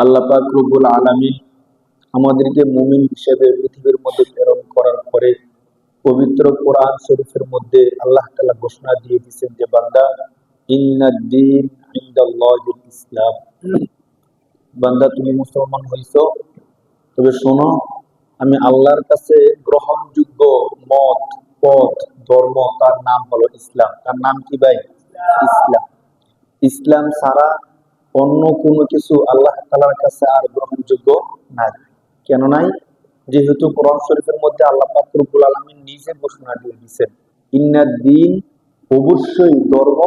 আল্লাহ পাক রব্বুল আলামিন আমাদেরকে মুমিন হিসেবে পৃথিবীর মধ্যে প্রেরণ করার পরে পবিত্র কোরআন শরীফের মধ্যে আল্লাহ তাআলা ঘোষণা দিয়ে দিয়েছেন যে বান্দা ইন্নাদ-দীন ইনদাল্লাহিল ইসলাম। বান্দা তুমি মুসলমান হইছো, তবে শোনো আমি আল্লাহর কাছে গ্রহণযোগ্য মত, পথ, ধর্ম তার নাম হলো ইসলাম। তার নাম কি ভাই? ইসলাম। ইসলাম ছাড়া অন্য কোনো কিছু আল্লাহ তাআলার কাছে আর গ্রহণযোগ্য নাই। কেন নাই? যেহেতু কোরআন শরীফের মধ্যে আল্লাহ পাক রব্বুল আলামিন নিজে ঘোষণা দিয়ে দিয়েছেন ইন্নাদ-দীন, অবশ্যই ধর্ম,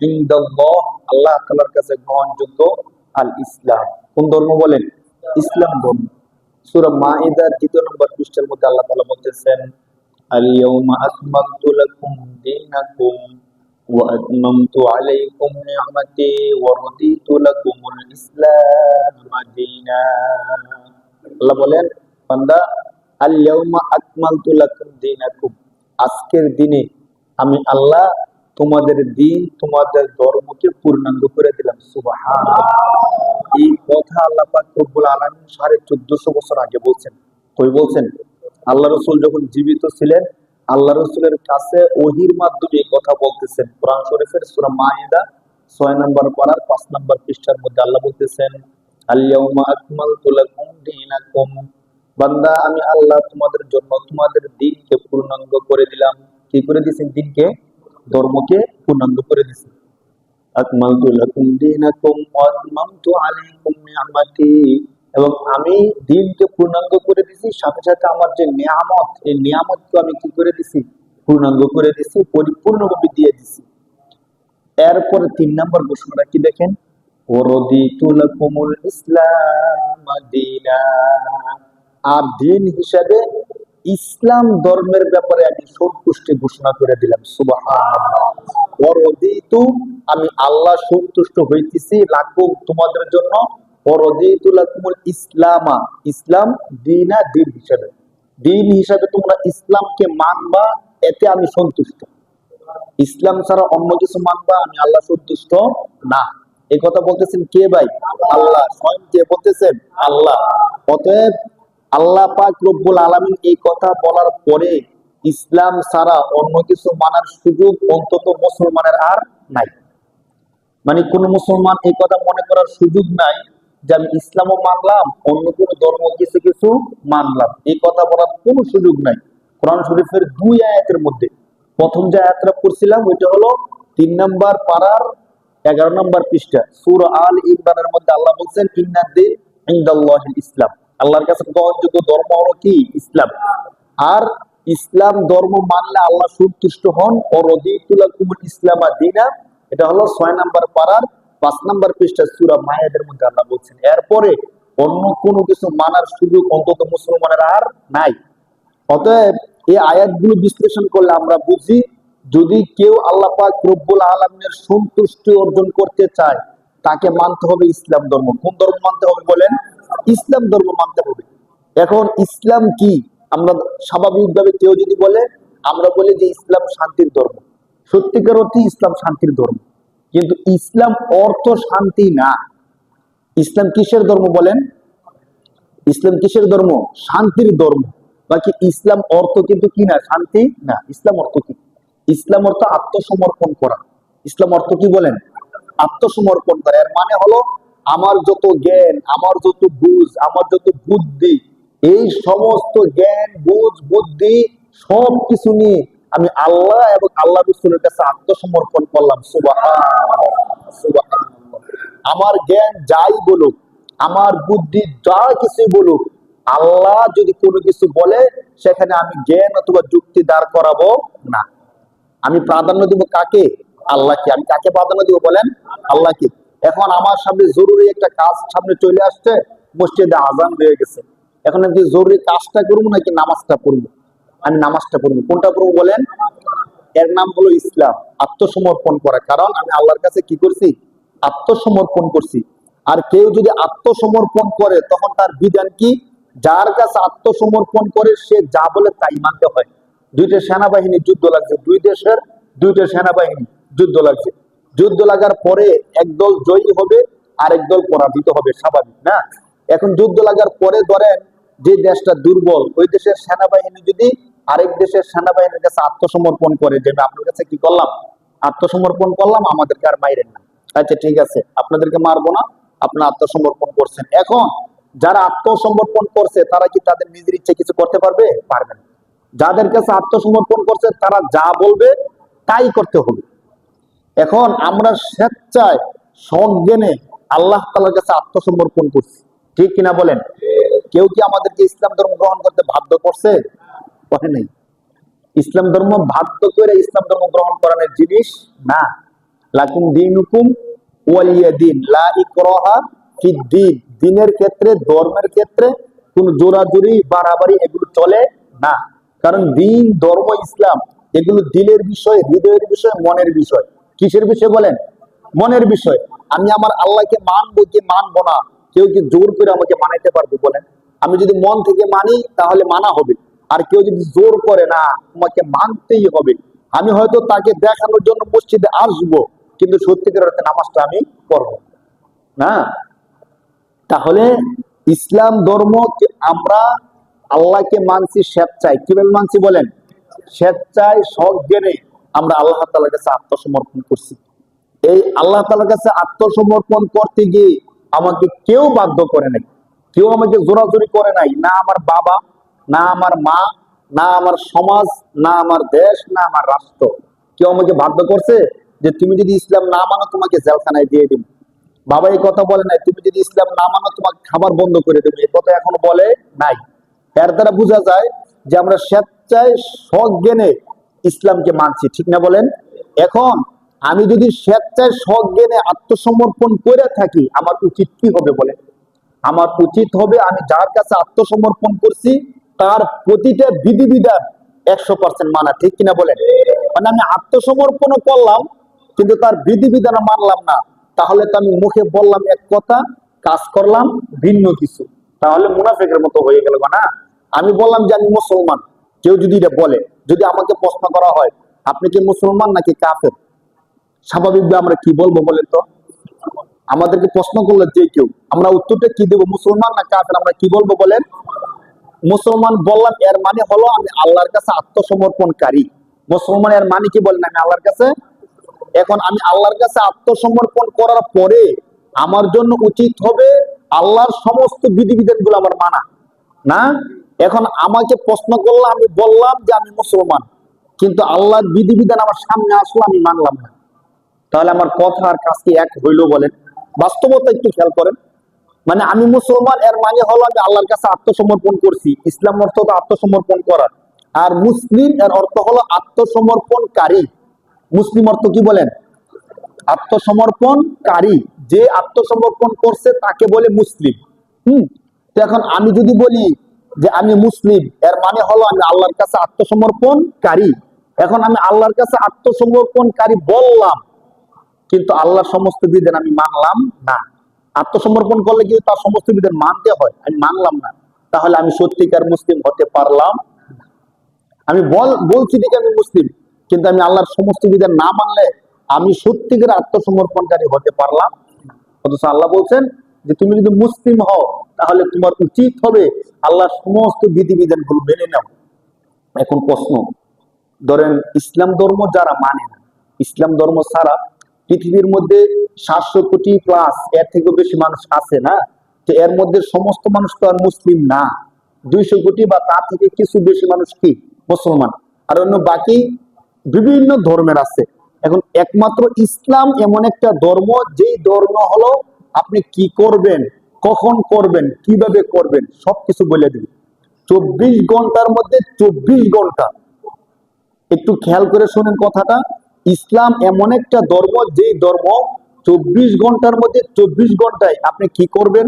ইনদাল্লাহ, আল্লাহ তাআলার কাছে গ্রহণযোগ্য আল ইসলাম। কোন ধর্ম বলেন? ইসলাম ধর্ম। সূরা মাইদার 2 নম্বর পৃষ্ঠার মধ্যে আল্লাহ তাআলা বলতেছেন আল ইয়াউমা আকমালতু লাকুম দীনাকুম ওয়া আতমামতু আলাইকুম নি'মাতি ওয়া রাদিতু লাকুমুল ইসলাম দীনা। আল্লাহ বলেন বান্দা আল ইয়াউমা আকমালতু লাকুম দীনাকুম, আজকের দিনে আমি আল্লাহ তোমাদের দিন, তোমাদের ধর্মকে পূর্ণাঙ্গ করে দিলাম। সুবহানাল্লাহ। এই কথা আল্লাহ পাক রব্বুল আলামিন 1450 বছর আগে বলছেন। কই বলছেন? আল্লাহ রাসূল যখন জীবিত ছিলেন আল্লাহ রাসূলের কাছে ওহীর মাধ্যমে এই কথা বলতেছেন। কোরআন শরীফের সূরা মাইদা 6 নম্বর পারার 5 নম্বর পৃষ্ঠার মধ্যে আল্লাহ বলতেছেন আল ইয়াউমা আকমালতু লাকুম দীনাকুম, বান্দা আমি আল্লাহ তোমাদের জন্য তোমাদের দিনকে পূর্ণাঙ্গ করে দিলাম। কি করে দিয়েছেন? দিনকে, ধর্মকে পূর্ণাঙ্গ করে দিয়েছেন। আকমালতু লাকুম দীনাকুম ওয়া আতমামতু আলাইকুম নি'মাতি, এবং আমি দিনকে পূর্ণাঙ্গ করে দিয়েছি, সাথে সাথে আমার যে নিয়ামত, এই নিয়ামতকে আমি কি করে দিয়েছি? পূর্ণাঙ্গ করে দিয়েছি, পরিপূর্ণভাবে দিয়ে দিয়েছি। এরপরে 3 নম্বর ঘোষণাটা কি দেখেন? ওয়ারাদিতু লাকুমুল ইসলাম দীনা, আর দিন হিসাবে ইসলাম ধর্মের ব্যাপারে আমি সন্তুষ্টি ঘোষণা করে দিলাম। সুবহানাল্লাহ। ওয়ারাদিতু, আমি আল্লাহ সন্তুষ্ট হইতেছি লাকুম, তোমাদের জন্য, ওয়ারাদিতু লাকুমুল ইসলামা, ইসলাম দীনা, দিন হিসাবে। দিন হিসাবে তোমরা ইসলামকে মানবা, এতে আমি সন্তুষ্ট। ইসলাম ছাড়া অন্য কিছু মানবা, আমি আল্লাহ সন্তুষ্ট না। এই কথা বলতেছেন কে ভাই? আল্লাহ স্বয়ং। কে বলতেছেন? আল্লাহ। অতএব আল্লাহ পাক রব্বুল আলামিন এই কথা বলার পরে ইসলাম ছাড়া অন্য কিছু মানার সুযোগ অন্তত মুসলমানের আর নাই। মানে কোন মুসলমান এই কথা মনে করার সুযোগ নাই যে আমি ইসলামও মানলাম, অন্য কোন ধর্ম কিছু কিছু মানলাম, এই কথা বলার কোনো সুযোগ নাই। কোরআন শরীফের 2 আয়াতের মধ্যে প্রথম যে আয়াতটা পড়ছিলাম ওইটা হলো 3 নম্বর পারার 11 নম্বর পৃষ্ঠা সূরা আল ইমরানের মধ্যে আল্লাহ বলছেন ইন্নাদ-দীন ইনদাল্লাহিল ইসলাম, আল্লাহর কাছে গ্রহণযোগ্য ধর্ম হলো কি? ইসলাম। আর ইসলাম ধর্ম মানলে আল্লাহ সন্তুষ্ট হন। ওয়ারাদিতু লাকুমুল ইসলাম দীনা, এটা হলো 6 নম্বর পারার 5 নম্বর পৃষ্ঠা সূরা মাইদার মধ্যে আল্লাহ বলছেন। এরপরে অন্য কোনো কিছু মানার সুযোগ অন্তত মুসলমানের আর নাই। অতএব এই আয়াতগুলো বিশ্লেষণ করলে আমরা বুঝি, যদি কেউ আল্লাহ পাক রব্বুল আলামিনের সন্তুষ্টি অর্জন করতে চায় তাকে মানতে হবে ইসলাম ধর্ম। কোন ধর্ম মানতে হবে বলেন? ইসলাম ধর্ম মানতে হবে। এখন ইসলাম কি? আমরা স্বাভাবিকভাবে কেউ যদি বলে, আমরা বলি যে ইসলাম শান্তির ধর্ম। সত্যিকার অর্থে ইসলাম শান্তির ধর্ম, কিন্তু ইসলাম অর্থ শান্তি না। ইসলাম কিসের ধর্ম বলেন? ইসলাম কিসের ধর্ম? শান্তির ধর্ম। বাকি ইসলাম অর্থ কিন্তু কি না? শান্তি না। ইসলাম অর্থ কি? ইসলাম অর্থ আত্মসমর্পণ করা। ইসলাম অর্থ কি বলেন? আত্মসমর্পণ করা। এর মানে হলো আমার যত জ্ঞান, আমার যত বুঝ, আমার যত বুদ্ধি, এই সমস্ত জ্ঞান, বুঝ, বুদ্ধি সব কিছু নিয়ে আমি আল্লাহ এবং আল্লাহ রাসূলের কাছে আত্মসমর্পণ করলাম। সুবহানাল্লাহ, সুবহানাল্লাহ। আমার জ্ঞান যাই বলুক, আমার বুদ্ধি যা কিছু বলুক, আল্লাহ যদি কোনো কিছু বলে সেখানে আমি জ্ঞান অথবা যুক্তি দাঁড় করাবো না। আমি প্রাধান্য দিব কাকে? আল্লাহকে। আমি কাকে প্রাধান্য দিব বলেন? আল্লাহকে। এখন আমার সামনে জরুরি একটা কাজ সামনে চলে আসছে, মসজিদে আজান হয়ে গেছে, এখন আমি জরুরি কাজটা করবো নাকি নামাজটা পড়বো? আমি নামাজটা পড়বো। কোনটা পড়বো বলেন? এর নাম হলো ইসলাম, আত্মসমর্পণ করা। কারণ আমি আল্লাহর কাছে কি করছি? আত্মসমর্পণ করছি। আর কেউ যদি আত্মসমর্পণ করে তখন তার বিধান কি? যার কাছে আত্মসমর্পণ করে সে যা বলে তাই মানতে হয়। 2টা সেনাবাহিনী যুদ্ধ লাগছে, 2 দেশের 2টা সেনাবাহিনী যুদ্ধ লাগছে। যুদ্ধ লাগার পরে একদল জয়ী হবে, আরেক দল পরাজিত হবে, স্বাভাবিক না? এখন যুদ্ধ লাগার পরে ধরেন যে দেশটা দুর্বল, ওই দেশের সেনাবাহিনী যদি আরেক দেশের সেনাবাহিনীর কাছে আত্মসমর্পণ করে, যে আমি আপনার কাছে কি করলাম, আত্মসমর্পণ করলাম, আমাদেরকে আর মাইরেন না, আচ্ছা ঠিক আছে আপনাদেরকে মারবো না, আপনারা আত্মসমর্পণ করছেন। এখন যারা আত্মসমর্পণ করছে তারা কি তাদের নিজের ইচ্ছে কিছু করতে পারবে? পারবে না। যাদের কাছে আত্মসমর্পণ করছে তারা যা বলবে তাই করতে হবে। এখন আমরা স্বেচ্ছায় সজ্ঞানে আল্লাহ তাআলার কাছে আত্মসমর্পণ করছি, ঠিক কিনা বলেন? কেউ কি আমাদেরকে ইসলাম ধর্ম গ্রহণ করতে বাধ্য করছে? করে নাই। ইসলাম ধর্ম বাধ্য করে ইসলাম ধর্ম গ্রহণ করানোর জিনিস না। লাকুম দীনুকুম ওয়ালিয়া দিন, লা ইকরাহা ফিদ্দিন। দিনের ক্ষেত্রে, ধর্মের ক্ষেত্রে কোন জোরাজুরি বাড়াবাড়ি এগুলো চলে না। কারণ দিন, ধর্ম, ইসলাম এগুলো দিলের বিষয়, হৃদয়ের বিষয়, মনের বিষয়। কিসের বিষয় বলেন? মনের বিষয়। আমি আমার আল্লাহকে মানবো কি মানবো না, কেউ কি জোর করে আমাকে মানাইতে পারবে বলেন? আমি যদি মন থেকে মানি তাহলে মানা হবে, আর কেউ যদি জোর করে না তোমাকে মানতেই হবে, আমি হয়তো তাকে দেখানোর জন্য মসজিদে আসবো, কিন্তু সত্যিকার অর্থে নামাজটা আমি পড়বো না। তাহলে ইসলাম ধর্ম আমরা আল্লাহকে মানছি স্বেচ্ছায়। কিভাবে মানছি বলেন? স্বেচ্ছায় সজ্ঞানে আমরা আল্লাহ তাআলার কাছে আত্মসমর্পণ করছি। এই আল্লাহ তাআলার কাছে আত্মসমর্পণ করতে গিয়ে আমাকে কেউ বাধ্য করে নাই, কেউ আমাকে জোরাজুরি করে নাই, না আমার বাবা, না আমার মা, না আমার সমাজ, না আমার দেশ, না আমার রাষ্ট্র। কেউ আমাকে বাধ্য করছে যে তুমি যদি ইসলাম না মানো তোমাকে জেলখানায় দিয়ে দিন। বাবা এই কথা বলে নাই তুমি যদি ইসলাম না মানো তোমাকে খাবার বন্ধ করে দেবে, এই কথা এখনো বলে নাই। এর দ্বারা বোঝা যায় যে আমরা স্বেচ্ছায় সজ্ঞানে ইসলামকে মানছি, ঠিক না বলেন? এখন আমি যদি স্বেচ্ছায় সজ্ঞানে আত্মসমর্পণ করে থাকি, আমার উচিত কি হবে বলেন? আমার উচিত হবে আমি যার কাছে আত্মসমর্পণ করছি তার প্রতিটা বিধিবিধান 100% মানা, ঠিক কিনা বলেন? মানে আমি আত্মসমর্পণও করলাম কিন্তু তার বিধিবিধান মানলাম না, তাহলে তো আমি মুখে বললাম এক কথা, কাজ করলাম ভিন্ন কিছু, তাহলে মুনাফিকের মতো হয়ে গেল না? আমি বললাম যে আমি মুসলমান, কেউ যদি এটা বলে, যদি আমাকে প্রশ্ন করা হয় আপনি কি মুসলমান নাকি কাফের, স্বাভাবিকভাবে আমরা কি বলবো বলেন তো? আমাদেরকে প্রশ্ন করলে যে কেউ, আমরা উত্তরটা কি দেবো, মুসলমান না কাফের? আমরা কি বলবো বলেন? মুসলমান বললাম, এর মানে হলো আমি আল্লাহর কাছে আত্মসমর্পণকারী। মুসলমান এর মানে কি বলেন? আমি আল্লাহর কাছে। এখন আমি আল্লাহর কাছে আত্মসমর্পণ করার পরে আমার জন্য উচিত হবে আল্লাহর সমস্ত বিধিবিধান গুলো আমার মানা, না? এখন আমাকে প্রশ্ন করলে আমি বললাম যে আমি মুসলমান, কিন্তু আল্লাহর বিধিবিধান আমার সামনে আসলো আমি মানলাম না, তাহলে আমার কথা আর কাজ কি এক হইলো বলেন? বাস্তবতা একটু খেয়াল করেন। মানে আমি মুসলমান এর মানে হলো আমি আল্লাহর কাছে আত্মসমর্পণ করছি, ইসলাম অর্থ তো আত্মসমর্পণ করার, আর মুসলিম এর অর্থ হলো আত্মসমর্পণকারী। মুসলিম অর্থ কি বলেন? আত্মসমর্পণকারী। যে আত্মসমর্পণ করছে তাকে বলে মুসলিম। তো এখন আমি যদি বলি যে আমি মুসলিম, এর মানে হলো আমি আল্লাহর কাছে আত্মসমর্পণকারী। এখন আমি আল্লাহর কাছে আত্মসমর্পণকারী বললাম, কিন্তু আল্লাহর সমস্ত বিধান আমি মানলাম না। আত্মসমর্পণ করলে কিন্তু তার সমস্ত বিধান মানতে হয়, আমি মানলাম না, তাহলে আমি সত্যিকার মুসলিম হতে পারলাম না। আমি বলছি ঠিক আমি মুসলিম, কিন্তু আমি আল্লাহর সমস্ত বিধান না মানলে আমি সত্যিকার আত্মসমর্পণকারী হতে পারলাম না। অথচ আল্লাহ বলছেন যে তুমি যদি মুসলিম হও তাহলে তোমার উচিত হবে আল্লাহর সমস্ত বিধিবিধান গুলো মেনে নাও। এখন প্রশ্ন, ধরেন ইসলাম ধর্ম যারা মানে না, ইসলাম ধর্ম ছাড়া পৃথিবীর মধ্যে 700 কোটি প্লাস, এর থেকেও বেশি মানুষ আছে না? তো এর মধ্যে সমস্ত মানুষ তো আর মুসলিম না, 200 কোটি বা তার থেকে কিছু বেশি মানুষ কি মুসলমান, আর অন্য বাকি বিভিন্ন ধর্মের আছে। এখন একমাত্র ইসলাম এমন একটা ধর্ম, যেই ধর্ম হলো আপনি কি করবেন, কখন করবেন, কিভাবে করবেন সবকিছু বলে দিবে। 24 ঘন্টার মধ্যে 24 ঘন্টা। একটু খেয়াল করে শোনেন কথাটা। ইসলাম এমন একটা ধর্ম, যেই ধর্ম 24 ঘন্টার মধ্যে 24 ঘন্টায় আপনি কি করবেন,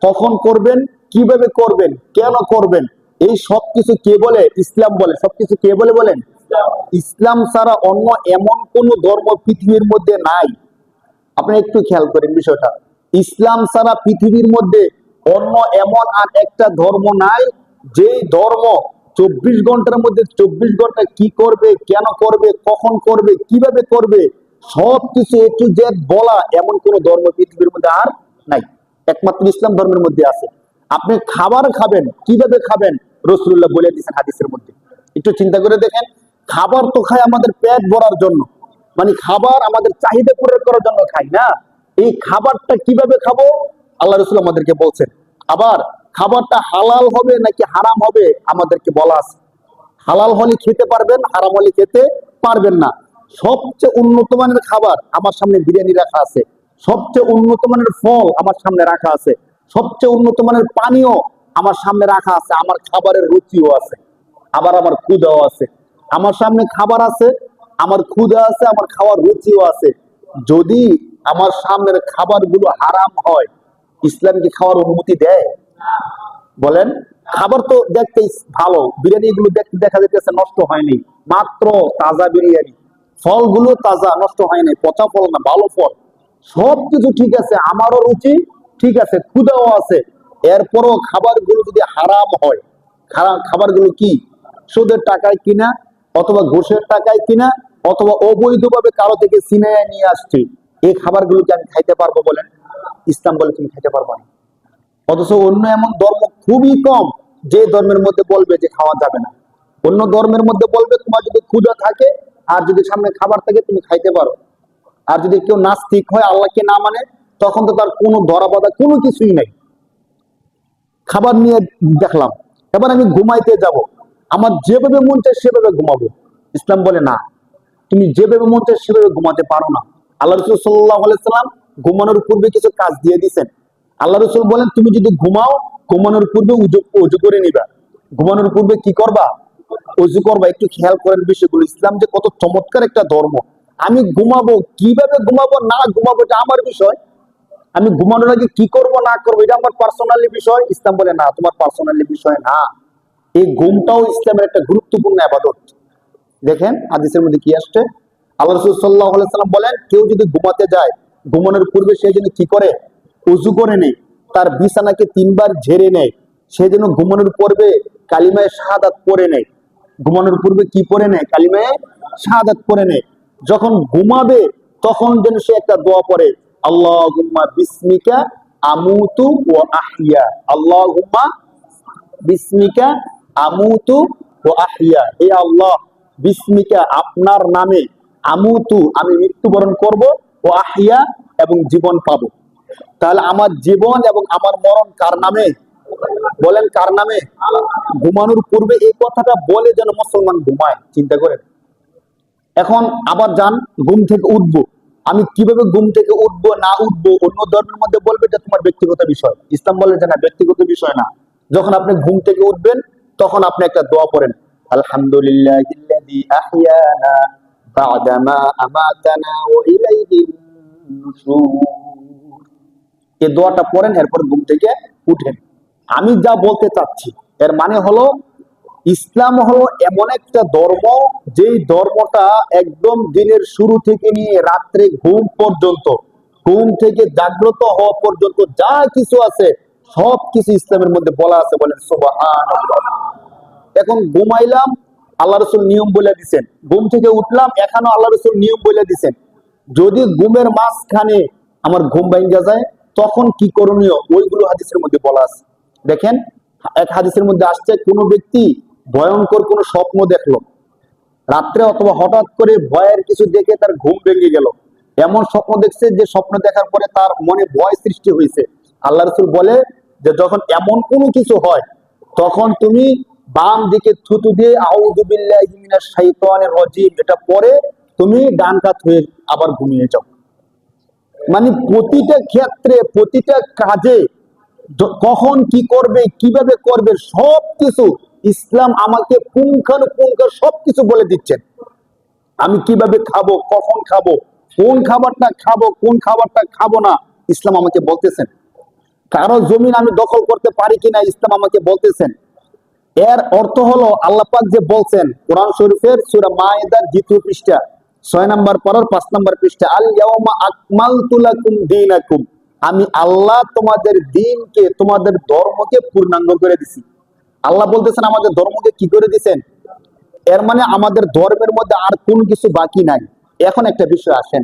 কখন করবেন, কিভাবে করবেন, কেন করবেন, এই সবকিছু কে বলে? ইসলাম বলে। সবকিছু কে বলে বলেন? ইসলাম ছাড়া অন্য এমন কোন ধর্ম পৃথিবীর মধ্যে নাই। আপনি একটু খেয়াল করেন বিষয়টা। ইসলাম ছাড়া পৃথিবীর মধ্যে অন্য এমন আর একটা ধর্ম নাই, যে ধর্ম 24 ঘন্টার মধ্যে 24 ঘন্টা কি করবে, কেন করবে, কখন করবে, কিভাবে করবে সবকিছু একটু যে বলা, এমন কোন ধর্ম পৃথিবীর মধ্যে আর নাই, একমাত্র ইসলাম ধর্মের মধ্যে আছে। আপনি খাবার খাবেন, কিভাবে খাবেন রাসূলুল্লাহ বলে দিয়েছেন হাদিসের মধ্যে। একটু চিন্তা করে দেখেন, খাবার তো খাই আমাদের পেট ভরার জন্য, মানে খাবার আমাদের চাহিদা পূরণ করার জন্য খাই না। এই খাবারটা কিভাবে খাবো আল্লাহ রাসূল আমাদেরকে বলছেন। আবার খাবারটা হালাল হবে নাকি হারাম হবে আমাদেরকে বলা আছে। হালাল হলে খেতে পারবেন, হারাম হলে খেতে পারবেন না। সবচেয়ে উন্নত মানের খাবার আমার সামনে বিরিয়ানি রাখা আছে, সবচেয়ে উন্নত মানের ফল আমার সামনে রাখা আছে, সবচেয়ে উন্নত মানের পানীয় আমার সামনে রাখা আছে, আমার খাবারের রুচিও আছে, আবার আমার ক্ষুধাও আছে। আমার সামনে খাবার আছে, আমার ক্ষুধা আছে, আমার খাওয়ার রুচিও আছে। যদি আমার সামনের খাবারগুলো হারাম হয়, ইসলাম কি খাওয়ার অনুমতি দেয়? বলেন। খাবার তো দেখতে ভালো, বিরিয়ানি গুলো দেখতে দেখা যাচ্ছে নষ্ট হয়নি, মাত্র তাজা বিরিয়ানি, ফলগুলো তাজা, নষ্ট হয়নি, পচা ফল না, ভালো ফল, সবকিছু ঠিক আছে, আমারও রুচি ঠিক আছে, ক্ষুধাও আছে। এরপরও খাবারগুলো যদি হারাম হয়, খাবারগুলো কি সুদের টাকায় কিনা, অথবা ঘুষের টাকায় কিনা, অথবা অবৈধভাবে কারো থেকে ছিনিয়ে নিয়ে আসছে, এই খাবারগুলোকে আমি খাইতে পারবো বলেন? ইসলাম বলে তুমি খাইতে পারবো না। অথচ অন্য এমন ধর্ম খুবই কম যে ধর্মের মধ্যে বলবে যে খাওয়া যাবে না। অন্য ধর্মের মধ্যে বলবে তোমার যদি ক্ষুধা থাকে আর যদি সামনে খাবার থাকে তুমি খাইতে পারো। আর যদি কেউ নাস্তিক হয়, আল্লাহকে না মানে, তখন তো তার কোনো ধরা বাঁধা কোনো কিছুই নেই। খাবার নিয়ে দেখলাম, এবার আমি ঘুমাইতে যাব, আমার যেভাবে মন চায় সেভাবে ঘুমাবো। ইসলাম বলে না, তুমি যেভাবে মন চায় সেভাবে ঘুমাতে পারো না। আল্লাহ রসুল সাল্লাল্লাহু আলাইহি সাল্লাম ঘুমানোর পূর্বে কিছু কাজ দিয়ে দিয়েছেন। আল্লাহ রসুল বলেন তুমি যদি ঘুমাও, ঘুমানোর পূর্বে উজু করে নিবা। ঘুমানোর পূর্বে কি করবা? উজু করবা। একটু খেয়াল করেন বিষয়গুলো, ইসলাম যে কত চমৎকার একটা ধর্ম। আমি ঘুমাবো, কিভাবে ঘুমাবো না ঘুমাবো এটা আমার বিষয়। আমি ঘুমানোর আগে কি করব না করবো এটা আমার পার্সোনালি বিষয়। ইসলাম বলে না, তোমার পার্সোনালি বিষয় না। এই ঘুমটাও ইসলামের একটা গুরুত্বপূর্ণ ইবাদত। দেখেন হাদিসের মধ্যে কি আসছে, আল্লাহ রাসূল সাল্লাল্লাহু আলাইহি সাল্লাম বলেন কেউ যদি ঘুমাতে যায়, ঘুমানোর পূর্বে সে যেন কি করে? ওযু করে নেয়, তার বিছানাকে 3 বার ঝেড়ে নেয়, সে যেন ঘুমানোর পূর্বে কালিমায়ে শাহাদাত পড়ে নেয়। ঘুমানোর পূর্বে কি পড়ে নেয়? কালিমায়ে শাহাদাত পড়ে নেয়। যখন ঘুমাবে তখন যেন সে একটা দোয়া পড়ে, আল্লাহুম্মা বিসমিকা আমুতু ওয়া আহইয়া, আল্লাহুম্মা বিসমিকা আমুতু ও আহিয়া, হে আল্লাহ বিসমিকা আপনার নামে, আমুতু আমি মৃত্যুবরণ করব, ও আহিয়া এবং জীবন পাবো। তাহলে আমার জীবন এবং আমার মরণ কার নামে? বলেন কার নামে? ঘুমানোর পূর্বে এই কথাটা বলে যেন মুসলমান ঘুমায়। চিন্তা করেন। এখন আবার যান, ঘুম থেকে উঠবো, আমি কিভাবে ঘুম থেকে উঠবো না উঠবো অন্য ধর্মের মধ্যে বলবে যে তোমার ব্যক্তিগত বিষয়। ইসলাম বলে যে না, ব্যক্তিগত বিষয় না। যখন আপনি ঘুম থেকে উঠবেন তখন আপনি একটা দোয়া পড়েন, আলহামদুলিল্লাহিল্লাযী আহইয়ানা বা'দা মা আমাতানা ওয়া ইলাইহিন নুশুর। এই দোয়াটা পড়েন, এরপর ঘুম থেকে উঠেন। আমি যা বলতে চাচ্ছি এর মানে হলো, ইসলাম হলো এমন একটা ধর্ম, যেই ধর্মটা একদম দিনের শুরু থেকে নিয়ে রাত্রে ঘুম পর্যন্ত, ঘুম থেকে জাগ্রত হওয়া পর্যন্ত যা কিছু আছে সব কিছু ইসলামের মধ্যে বলা আছে। বলেন সুবহানাল্লাহ। এখন ঘুমাইলাম, আল্লাহ রসুল নিয়ম বলে দিচ্ছেন। ঘুম থেকে উঠলাম, এখানেও আল্লাহ রসুল নিয়ম বলে দিচ্ছেন। যদি ঘুমের মাঝখানে আমার ঘুম ভাঙা যায় তখন কি করণীয়, ওইগুলো হাদিসের মধ্যে বলা আছে। দেখেন, এক হাদিসের মধ্যে আসছে, কোনো ব্যক্তি ভয়ঙ্কর কোনো স্বপ্ন দেখলো রাত্রে, অথবা হঠাৎ করে ভয়ের কিছু দেখে তার ঘুম ভেঙে গেল, এমন স্বপ্ন দেখছে যে স্বপ্ন দেখার পরে তার মনে ভয় সৃষ্টি হয়েছে। আল্লাহ রসুল বলে যে যখন এমন কোনো কিছু হয় তখন তুমি বাম দিকে থুতু দিয়ে আউযু বিল্লাহি মিনাশ শাইতানির রাজিম এটা পরে তুমি ডান কাত হয়ে আবার ঘুমিয়ে যাও। মানে প্রতিটা ক্ষেত্রে, প্রতিটা কাজে কখন কি করবে, কিভাবে করবে, সবকিছু ইসলাম আমাকে পুঙ্খানুপুঙ্খ সবকিছু বলে দিচ্ছেন। আমি কিভাবে খাবো, কখন খাবো, কোন খাবারটা খাবো, কোন খাবারটা খাবো না, ইসলাম আমাকে বলতেছেন। কারো জমিন আমি দখল করতে পারি কিনা, ইসলাম আমাকে বলতেছেন। এর অর্থ হলো আল্লাহ পাক যে বলছেন কোরআন শরীফের সূরা মায়েদার 2য় পৃষ্ঠা 6 নম্বর পারার 5 নম্বর পৃষ্ঠা, আল ইয়াউমা আকমালতু লাকুম দীনাকুম, আমি আল্লাহ তোমাদের দ্বীনকে, তোমাদের ধর্মকে পূর্ণাঙ্গ করে দিছি। আল্লাহ বলতেছেন আমাদের ধর্মকে কি করে দিবেন। এর মানে আমাদের ধর্মের মধ্যে আর কোন কিছু বাকি নাই। এখন একটা বিষয় আসেন,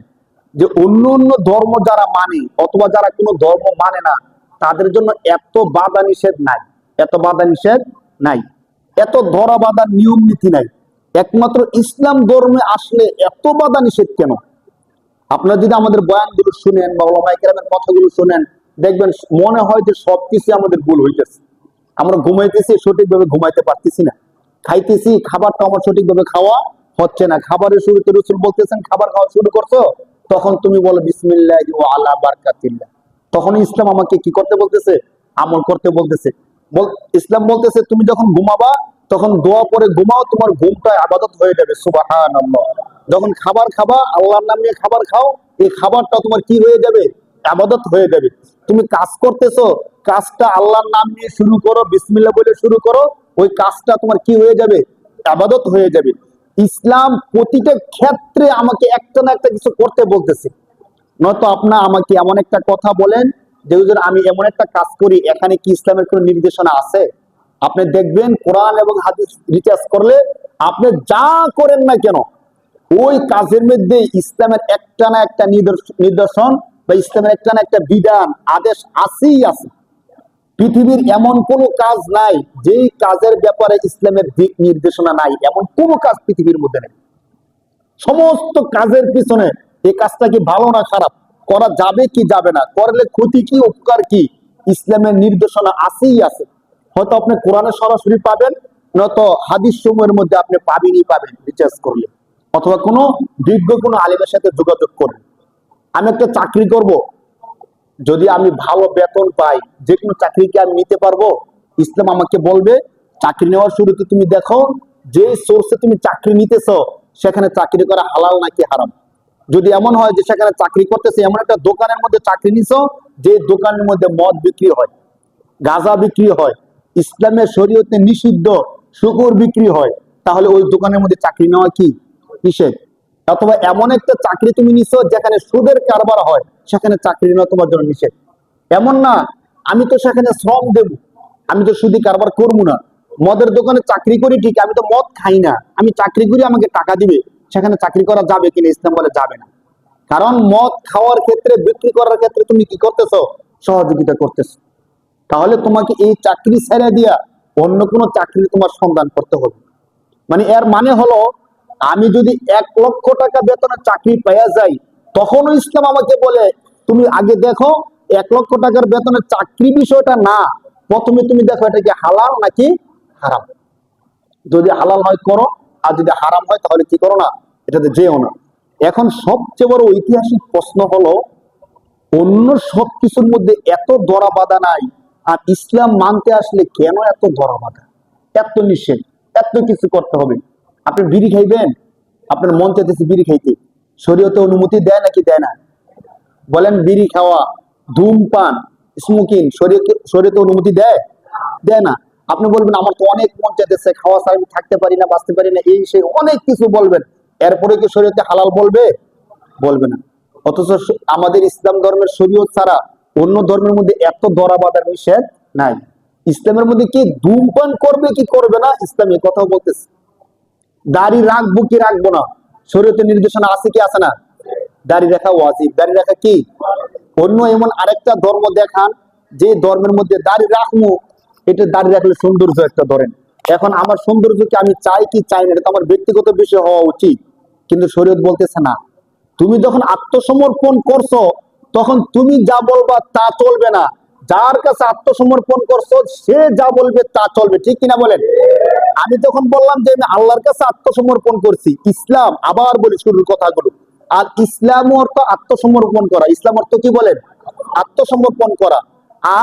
যে অন্য অন্য ধর্ম যারা মানে অথবা যারা কোনো ধর্ম মানে না, তাদের জন্য এত বাধা নিষেধ নাই, এত বাধা নিষেধ নাই, এত ধরা বাঁধার নিয়ম নীতি নাই। একমাত্র ইসলাম ধর্মে আসলে এত বাধা নিষেধ কেন? আপনারা যদি আমাদের বয়ানগুলো শুনেন বা ওলামায়ে কেরামের কথাগুলো শুনেন, দেখবেন মনে হয় যে সবকিছু আমাদের ভুল হইতেছে। আমরা ঘুমাইতেছি, সঠিকভাবে ঘুমাইতে পারতেছি না। খাইতেছি, খাবারটা আমার সঠিকভাবে খাওয়া হচ্ছে না। খাবারের শুরুতে রাসূল বলতেছেন, খাবার খাওয়া শুরু করছো, তখন তুমি বলো বিসমিল্লাহি ওয়া আলা বারাকাতিল্লাহ। তখন ইসলাম আমাকে কি করতে বলতেছে? আমল করতে বলতেছে। ইসলাম বলতেছে তুমি যখন ঘুমাবা তখন দোয়া পরে ঘুমাও, তোমার ঘুমটা ইবাদত হয়ে যাবে। সুবহানাল্লাহ। যখন খাবার খাবা, আল্লাহর নাম নিয়ে খাবার খাও, এই খাবারটা তোমার কি হয়ে যাবে? ইবাদত হয়ে যাবে। তুমি কাজ করতেছো, কাজটা আল্লাহর নাম নিয়ে শুরু করো, বিসমিল্লাহ বলে শুরু করো, ওই কাজটা তোমার কি হয়ে যাবে? ইবাদত হয়ে যাবে। ইসলাম প্রতিটা ক্ষেত্রে আমাকে একটা না একটা কিছু করতে বলতেছে। নয়তো আপনার আমাকে এমন একটা কথা বলেন যে হুজুর আমি এমন একটা কাজ করি, এখানে কি ইসলামের কোনো নির্দেশনা আছে? আপনি দেখবেন কোরআন এবং হাদিস রিসার্চ করলে আপনি যা করেন না কেন, ওই কাজের মধ্যে ইসলামের একটা না একটা নিদর্শন বা ইসলামের একটা না একটা বিধান আদেশ আছেই আছে। পৃথিবীর এমন কোনো কাজ নাই যেই কাজের ব্যাপারে ইসলামের দিক নির্দেশনা নাই, এমন কোনো কাজ পৃথিবীর মধ্যে নেই। সমস্ত কাজের পিছনে এই কাজটা কি ভালো না খারাপ, করা যাবে কি যাবে না, করলে ক্ষতি কি উপকার কি, ইসলামের নির্দেশনা আছেই আছে। হয়তো আপনি কোরআনে সরাসরি পাবেন, নয়তো হাদিস সমূহের মধ্যে আপনি পাবেন রিসার্চ করলে, অথবা কোনো বিজ্ঞ কোনো আলিমের সাথে যোগাযোগ করবেন। আমি একটা চাকরি করব, যদি আমি ভালো বেতন পাই, যে কোনো চাকরিকে আমি নিতে পারবো? ইসলাম আমাকে বলবে চাকরি নেওয়ার শুরুতে তুমি দেখো যে সোর্সে তুমি চাকরি নিতেছো সেখানে চাকরি করা হালাল নাকি হারাম। যদি এমন হয় যে সেখানে চাকরি করতেছে, এমন একটা দোকানের মধ্যে চাকরি নিছো যে দোকানের মধ্যে মদ বিক্রি হয়, গাঁজা বিক্রি হয়, ইসলামের শরীয়তে নিষিদ্ধ শুকুর বিক্রি হয়, তাহলে ওই দোকানের মধ্যে চাকরি নেওয়া কি নিষেধ? অথবা এমন একটা চাকরি তুমি নিছো যেখানে সুদের কারবার হয়, সেখানে চাকরি নেওয়া তোমার জন্য নিষেধ। এমন না আমি তো সেখানে শ্রম দেব, আমি তো সুদি কারবার করবো না। মদের দোকানে চাকরি করি ঠিক, আমি তো মদ খাই না, আমি চাকরি করি আমাকে টাকা দিবে, সেখানে চাকরি করা যাবে কিনা? ইসলাম বলে যাবে না। কারণ মদ খাওয়ার ক্ষেত্রে, বিক্রি করার ক্ষেত্রে তুমি কি করতেছো? সহযোগিতা করতেছো। তাহলে তোমাকে এই চাকরি ছেড়ে দিয়া অন্য কোনো চাকরি তোমার সন্ধান করতে হবে। মানে এর মানে হলো, আমি যদি 1,00,000 টাকা বেতনের চাকরি পেয়ে যাই, তখনও ইসলাম আমাকে বলে তুমি আগে দেখো 1,00,000 টাকার বেতনের চাকরি বিষয়টা না, প্রথমে তুমি দেখো এটা কি হালাল নাকি হারাম। যদি হালাল হয় করো, আর যদি হারাম হয় তাহলে কি করো না, এটাতে যেও না। এখন সবচেয়ে বড় ঐতিহাসিক প্রশ্ন হলো, অন্য সবকিছুর মধ্যে এত ধরা বাঁধা নাই, আর ইসলাম মানতে আসলে কেন এত ধরা বাঁধা, এত নিষেধ, এত কিছু করতে হবে? আপনি বিড়ি খাইবেন, আপনার মন চাইতেছে বিড়ি খাইতে, শরীয়তে অনুমতি দেয় নাকি দেয় না? বলেন, বিড়ি খাওয়া, ধূমপান, স্মোকিং শরীয়তে অনুমতি দেয়? দেয় না। আপনি বলবেন আমার তো অনেক মন চাইতেছে, খাওয়া ছাড়া আমি থাকতে পারি না, বাঁচতে পারি না, এই সেই অনেক কিছু বলবেন। এরপরে কি শরীয়তে হালাল বলবে? বলবে না। অথচ আমাদের ইসলাম ধর্মের শরীয়ত ছাড়া অন্য ধর্মের মধ্যে এত ধরা বাঁধার নিষেধ নাই। ইসলামের মধ্যে কি ধূমপান করবে কি করবে না, ইসলাম এই কথাও বলতেছে। দাড়ি রাখবো কি রাখবো না, শরীয়তের নির্দেশনা আছে কি আছে না? দাড়ি রাখা ওয়াজিব, দাড়ি রাখা কি? অন্য এমন আরেকটা ধর্ম দেখান যে ধর্মের মধ্যে দাড়ি রাখবো, এটা দাড়ি রাখলে সৌন্দর্য একটা ধরেন। এখন আমার সৌন্দর্যকে আমি চাই কি চাই না, এটা তো আমার ব্যক্তিগত বিষয় হওয়া উচিত, কিন্তু শরীয়ত বলতেছে না। তুমি যখন আত্মসমর্পণ করছো, তখন তুমি যা বলবা তা চলবে না, যার কাছে আত্মসমর্পণ করছো সে যা বলবে তা চলবে, ঠিক কিনা বলেন? আমি তখন বললাম যে আমি আল্লাহর কাছে আত্মসমর্পণ করছি, ইসলাম, আবার বলি শুরুর কথাগুলো, আর ইসলাম অর্থ আত্মসমর্পণ করা। ইসলাম অর্থ কি বলেন? আত্মসমর্পণ করা।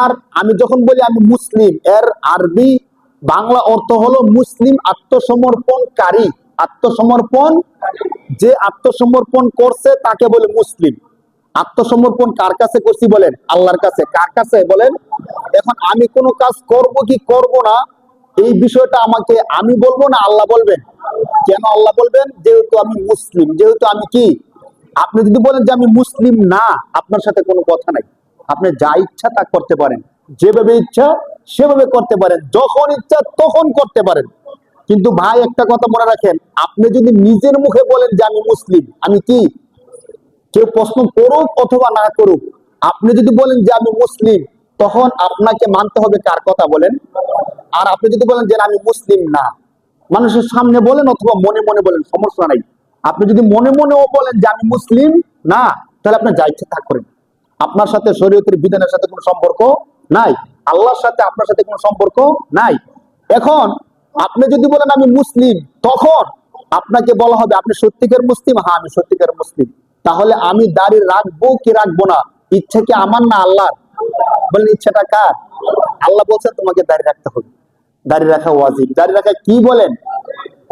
আর আমি যখন বলি আমি মুসলিম, এর আরবি বাংলা অর্থ হলো মুসলিম, আত্মসমর্পণকারী। আত্মসমর্পণ, যে আত্মসমর্পণ করছে তাকে বলে মুসলিম। আত্মসমর্পণ কার কাছে করছি বলেন? আল্লাহর কাছে। কার কাছে বলেন? এখন আমি কোনো কাজ করব কি করব না, এই বিষয়টা আমাকে আমি বলবো না আল্লাহ বলবেন? কেন আল্লাহ বলবেন? যেহেতু আমি মুসলিম, যেহেতু আমি কি। আপনি যদি বলেন যে আমি মুসলিম না, আপনার সাথে কোনো কথা নাই। আপনি যা ইচ্ছা তা করতে পারেন, যেভাবে ইচ্ছা সেভাবে করতে পারেন, যখন ইচ্ছা তখন করতে পারেন। কিন্তু ভাই একটা কথা মনে রাখেন, আপনি যদি নিজের মুখে বলেন যে আমি মুসলিম, আমি কি, কেউ প্রশ্ন করুক অথবা না করুক, আপনি যদি বলেন যে আমি মুসলিম, তখন আপনাকে মানতে হবে কার কথা বলেন? আর আপনি যদি বলেন যে আমি মুসলিম না, মানুষের সামনে বলেন অথবা মনে মনে বলেন, সমস্যা নাই। আপনি যদি মনে মনেও বলেন যে আমি মুসলিম না, তাহলে আপনি যা ইচ্ছে তা করেন। আপনার সাথে শরীয়তের বিধানের সাথে কোনো সম্পর্ক নাই, আল্লাহর সাথে আপনার সাথে কোনো সম্পর্ক নাই। এখন আপনি যদি বলেন আমি মুসলিম, তখন আপনাকে বলা হবে আপনি সত্যিকার মুসলিম? হ্যাঁ, আমি সত্যিকার মুসলিম। তাহলে আমি দাড়ি রাখবো কি রাখবো না, ইচ্ছা কি আমার না আল্লাহর? বলেন ইচ্ছাটা কার? আল্লাহ বলছেন তোমাকে দাড়ি রাখতে হবে, দাড়ি রাখা ওয়াজিব। দাড়ি রাখা কি বলেন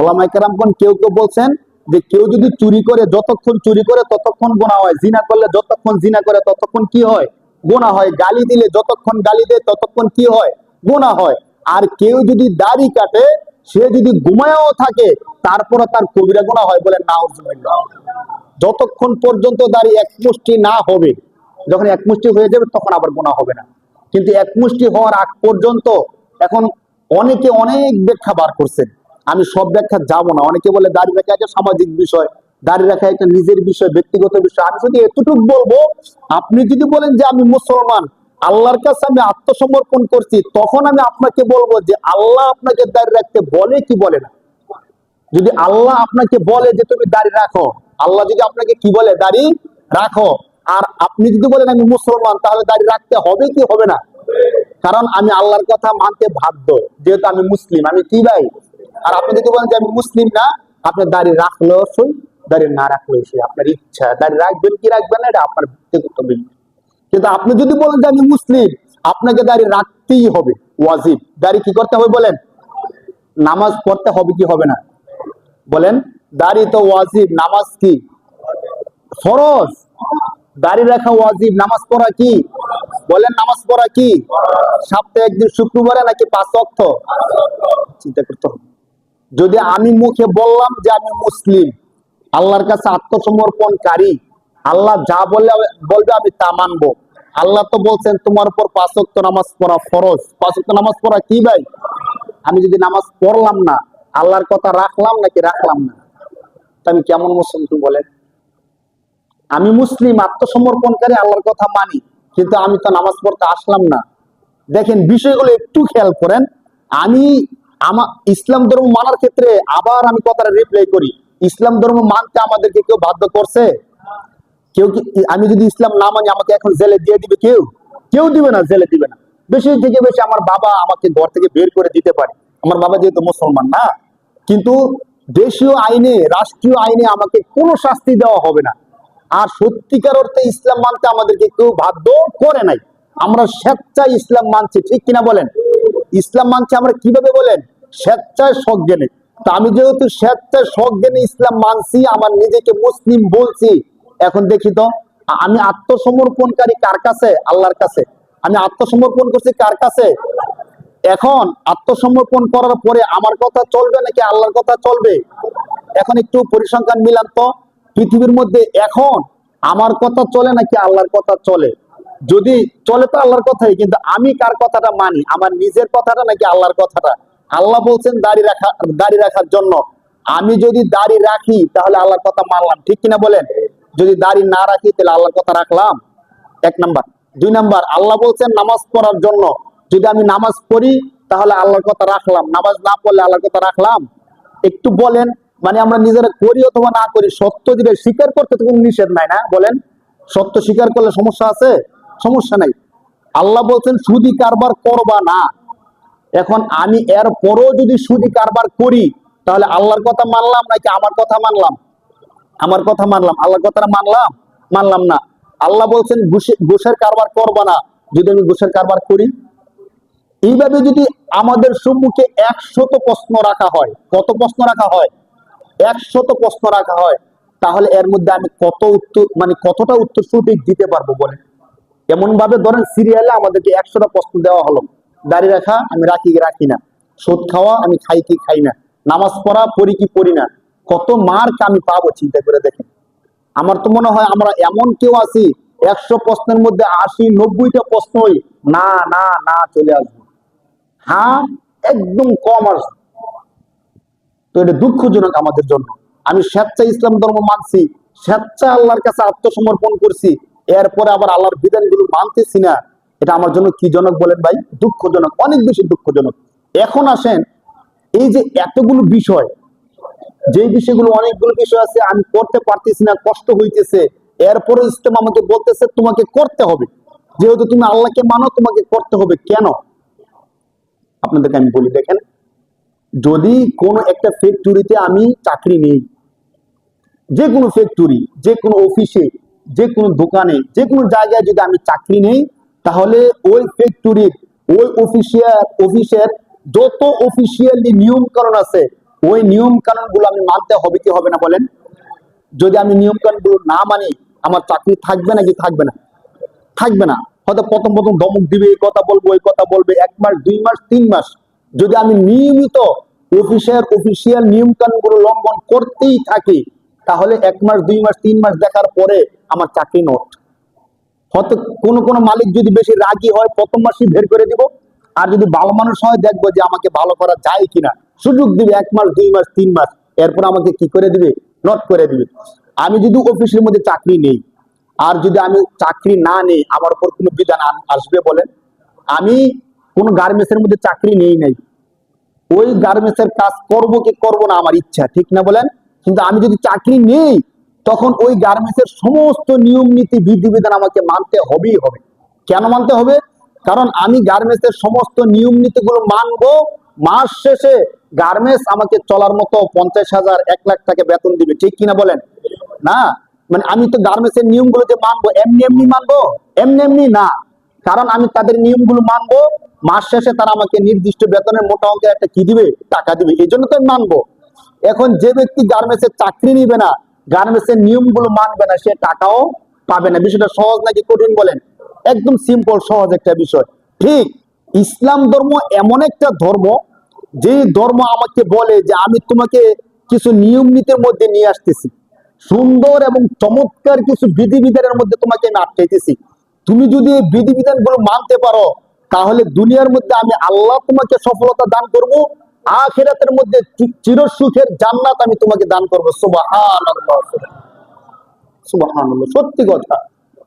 ওলামায়ে কেরামগণ? কেউ কেউ বলছেন যে কেউ যদি চুরি করে, যতক্ষণ চুরি করে ততক্ষণ গুনাহ হয়, জিনা করলে যতক্ষণ জিনা করে ততক্ষণ কি হয়? গুনাহ হয়। গালি দিলে যতক্ষণ গালি দেয় ততক্ষণ কি হয়? গুনাহ হয়। আর কেউ যদি দাড়ি কাটে, সে যদি ঘুমায়ও থাকে, তারপরে তার কবিরা গুনাহ হয়। বলেন নাউজুবিল্লাহ। যতক্ষণ পর্যন্ত দাড়ি এক মুষ্টি না হবে, যখন এক মুষ্টি হয়ে যাবে তখন আবার গুনাহ হবে না। কিন্তু এক মুষ্টি হওয়ার আগ পর্যন্ত এখন অনেকে অনেক ব্যাখ্যা বার করছেন, আমি সব ব্যাখ্যা যাব না। অনেকে বলে দাড়ি রাখা একটা সামাজিক বিষয়, দাড়ি রাখা একটা নিজের বিষয়, ব্যক্তিগত বিষয়। আমি শুধু এতটুকু বলবো, আপনি যদি বলেন যে আমি মুসলমান, আল্লাহর কাছে আমি আত্মসমর্পণ করছি, তখন আমি আপনাকে বলবো যে আল্লাহ আপনাকে দাড়ি রাখতে বলে কি বলে না। যদি আল্লাহ আপনাকে বলে যে তুমি দাড়ি রাখো, আল্লাহ যদি আপনাকে কি বলে দাড়ি রাখো, আর আপনি যদি বলেন আমি মুসলমান, তাহলে দাড়ি রাখতে হবে কি হবে না? কারণ আমি আল্লাহর কথা মানতে বাধ্য, যেহেতু আমি মুসলিম। আমি কি ভাই? আর আপনি যদি বলেন যে আমি মুসলিম না, আপনি দাড়ি রাখলেও সই, দাড়ি না রাখলেও সই, আপনার ইচ্ছা। দাড়ি রাখবেন কি রাখবেন না, এটা আপনার ব্যক্তিগত বিষয়। কিন্তু আপনি যদি বলেন যে আমি মুসলিম, আপনাকে দাড়ি রাখতেই হবে, ওয়াজিব। দাড়ি কি করতে হবে বলেন? নামাজ পড়তে হবে কি হবে না? বলেন, দাড়ি তো ওয়াজিব, নামাজ কি ফরজ? দাড়ি রাখা ওয়াজিব, নামাজ পড়া কি? বলেন, নামাজ পড়া কি? সপ্তাহে একদিন শুক্রবারে নাকি 5 ওয়াক্ত? চিন্তা করতে হবে। যদি আমি মুখে বললাম যে আমি মুসলিম, আল্লাহর কাছে আত্মসমর্পণকারী, আল্লাহ যা বলবে আমি তা মানবো। আল্লাহ তো বলছেন তোমার উপর 5 ওয়াক্ত নামাজ পড়া ফরজ। 5 ওয়াক্ত নামাজ পড়া কি ভাই? আমি যদি নামাজ পড়লাম না, আল্লাহর কথা রাখলাম নাকি রাখলাম না? আমি কেমন মুসলিম বলেন? আমি মুসলিম, আত্মসমর্পণকারী, আল্লাহর কথা মানি, কিন্তু আমি তো নামাজ পড়তে আসলাম না। দেখেন, বিষয়গুলো একটু খেয়াল করেন। আমি আমার ইসলাম ধর্ম মানার ক্ষেত্রে আবার আমি কথাটা রিপ্লাই করি, ইসলাম ধর্ম মানতে আমাদেরকে কেউ বাধ্য করছে? কেউ কি? আমি যদি ইসলাম না মানি, আমাকে এখন জেলে দিয়ে দিবে কেউ? কেউ দিবে না, জেলে দিবে না। বেশি থেকে বেশি আমার বাবা আমাকে ঘর থেকে বের করে দিতে পারে, আমার বাবা যেহেতু মুসলমান না। কিন্তু দেশীয় আইনে, রাষ্ট্রীয় আইনে আমাকে কোনো শাস্তি দেওয়া হবে না। আর সত্যিকার অর্থে ইসলাম মানতে আমাদেরকে কেউ বাধ্য করে নাই, আমরা স্বেচ্ছায় ইসলাম মানছি, ঠিক কিনা বলেন? ইসলাম মানছি আমরা কিভাবে বলেন? স্বেচ্ছায় সজ্ঞানে। তা আমি যেহেতু স্বেচ্ছায় সজ্ঞানে ইসলাম মানছি, আমার নিজেকে মুসলিম বলছি, এখন দেখি তো আমি আত্মসমর্পণকারী কার কাছে? আল্লাহর কাছে। আমি আত্মসমর্পণ করছি কার কাছে? এখন আত্মসমর্পণ করার পরে আমার কথা চলবে নাকি আল্লাহর কথা চলবে? এখন একটু পরিসংখ্যান মিলান তো, পৃথিবীর মধ্যে এখন আমার কথা চলে নাকি আল্লাহর কথা চলে? যদি চলে তো আল্লাহর কথাই, কিন্তু আমি কার কথাটা মানি, আমার নিজের কথাটা নাকি আল্লাহর কথাটা? আল্লাহ বলছেন দাড়ি রাখার জন্য। আমি যদি দাড়ি রাখি তাহলে আল্লাহর কথা মানলাম, ঠিক কিনা বলেন? যদি দাড়ি না রাখি তাহলে আল্লাহর কথা রাখলাম? 1 নাম্বার। 2 নাম্বার, আল্লাহ বলছেন নামাজ পড়ার জন্য। যদি আমি নামাজ পড়ি তাহলে আল্লাহর কথা রাখলাম, নামাজ না পড়লে আল্লাহর কথা রাখলাম? একটু বলেন, মানে আমরা নিজেরা করি অথবা না করি, সত্য যেটা স্বীকার করতে তো কোনো নিষেধ নাই না? বলেন, সত্য স্বীকার করলে সমস্যা আছে? সমস্যা নাই। আল্লাহ বলছেন সুদি কারবার করবা না। এখন আমি এর পরও যদি সুদি কারবার করি, তাহলে আল্লাহর কথা মানলাম নাকি আমার কথা মানলাম? আমার কথা মানলাম। আল্লাহর কথাটা মানলাম? মানলাম না। আল্লাহ বলছেন ঘুষের কারবার করবা না, যদি আমি ঘুষের কারবার করি। এইভাবে যদি আমাদের সম্মুখে 100 প্রশ্ন রাখা হয়, কত প্রশ্ন রাখা হয়? 100 প্রশ্ন রাখা হয়, তাহলে এর মধ্যে আমি কত উত্তর, মানে কতটা উত্তর সঠিক দিতে পারবো বলেন? এমন ভাবে ধরেন সিরিয়ালে আমাদেরকে 100টা প্রশ্ন দেওয়া হলো, দাড়ি রাখা আমি রাখি কি রাখি না, সুদ খাওয়া আমি খাই কি খাই না, নামাজ পড়া পড়ি কি পড়ি না, কত মার্ক আমি পাবো চিন্তা করে দেখেন। আমার তো মনে হয় আমরা এমন কেউ আছি 100 প্রশ্নের মধ্যে 80-90টা প্রশ্নই না না না চলে আসবে, হ্যাঁ একদম কম আসবে। তো এটা দুঃখজনক আমাদের জন্য। আমি স্বেচ্ছায় ইসলাম ধর্ম মানছি, স্বেচ্ছা আল্লাহর কাছে আত্মসমর্পণ করছি, এরপরে আবার আল্লাহর বিধানগুলো মানতেছি না, এটা আমার জন্য কি জনক বলেন ভাই? দুঃখজনক, অনেক বেশি দুঃখজনক। এখন আসেন, এই যে এতগুলো বিষয়, যে বিষয়গুলো, অনেকগুলো বিষয় আছে আমি করতে পারতেছি না, কষ্ট হইতেছে, এরপরে ইসলাম আমাকে বলতেছে তোমাকে করতে হবে, যেহেতু তুমি আল্লাহকে মানো তোমাকে করতে হবে। কেন? আপনাদেরকে আমি বলি, দেখেন, যদি কোনো একটা ফ্যাক্টরিতে আমি চাকরি নেই, যে কোনো ফ্যাক্টরি, যে কোনো অফিসে, যে কোনো দোকানে, যে কোনো জায়গায় যদি আমি চাকরি নেই, তাহলে ওই ফ্যাক্টরির, ওই অফিসের যত অফিসিয়ালি নিয়ম কানুন আছে, ওই নিয়ম কানুন গুলো আমি মানতে হবে কি হবে না বলেন? যদি আমি নিয়ম কানুন গুলো না মানি, আমার চাকরি থাকবে নাকি থাকবে না? থাকবে না। হয়তো প্রথম প্রথম ধমক দিবে, এই কথা বলবো, ওই কথা বলবে, 1 মাস 2 মাস 3 মাস। যদি আমি নিয়মিত অফিসিয়াল নিয়ম কানুন গুলো লঙ্ঘন করতেই থাকি, তাহলে 1 মাস 2 মাস 3 মাস দেখার পরে আমার চাকরি নট। হয়তো কোনো মালিক যদি বেশি রাগী হয়, প্রথম মাসই বের করে দিব। আর যদি ভালো মানুষ হয়, দেখবো যে আমাকে ভালো করা যায় কিনা, সুযোগ দিবে 1 মাস 2 মাস 3 মাস, এরপর আমাকে কি করে দিবে? নট করে দিবে। আমি যদি অফিসের মধ্যে চাকরি নেই, আর যদি আমি চাকরি না নেই, আমার উপর কোনো বিধান আসবে বলেন? আমি কোনো গার্মেন্টসের মধ্যে চাকরি নেই নাই, ওই গার্মেন্টসের কাজ করব কি করব না আমার ইচ্ছা, ঠিক না বলেন? কিন্তু আমি যদি চাকরি নেই, তখন ওই গার্মেন্টসের সমস্ত নিয়ম নীতি বিধিবিধান আমাকে মানতে হবেই হবে। কেন মানতে হবে? কারণ আমি গার্মেন্টসের সমস্ত নিয়ম নীতিগুলো মানবো। মাস শেষে গার্মেন্টস আমাকে চলার মতো 50,000 1 লাখ টাকা বেতন দিবে, ঠিক কিনা বলেন? না, মানে আমি তো গার্মেন্টসের নিয়মগুলো যে মানবো, এমনি এমনি মানবো? এমনি এমনি না। কারণ আমি তাদের নিয়মগুলো মানবো, মাস শেষে তারা আমাকে নির্দিষ্ট বেতনের মোটা অঙ্কের একটা কি দিবে? টাকা দিবে, এই জন্য তো আমি মানবো। এখন যে ব্যক্তি গার্মেন্টসের চাকরি নিবে না, গার্মেন্টসের নিয়মগুলো মানবে না, সে টাকাও পাবে না। বিষয়টা সহজ নাকি কঠিন বলেন? একদম সিম্পল, সহজ একটা বিষয়। ঠিক, ইসলাম ধর্ম এমন একটা ধর্ম, যে ধর্ম আমাকে বলে যে আমি তোমাকে কিছু নিয়ম নীতির মধ্যে নিয়ে আসতেছি, সুন্দর এবং চমৎকার কিছু বিধিবিধানের মধ্যে তোমাকে আমি আটকাইতেছি। তুমি যদি এই বিধিবিধান গুলো মানতে পারো, তাহলে দুনিয়ার মধ্যে আমি আল্লাহ তোমাকে সফলতা দান করব, আখিরাতের মধ্যে চিরসুখের জান্নাত আমি তোমাকে দান করবো। সুবহানাল্লাহ, সুবহানাল্লাহ, সত্যি কথা।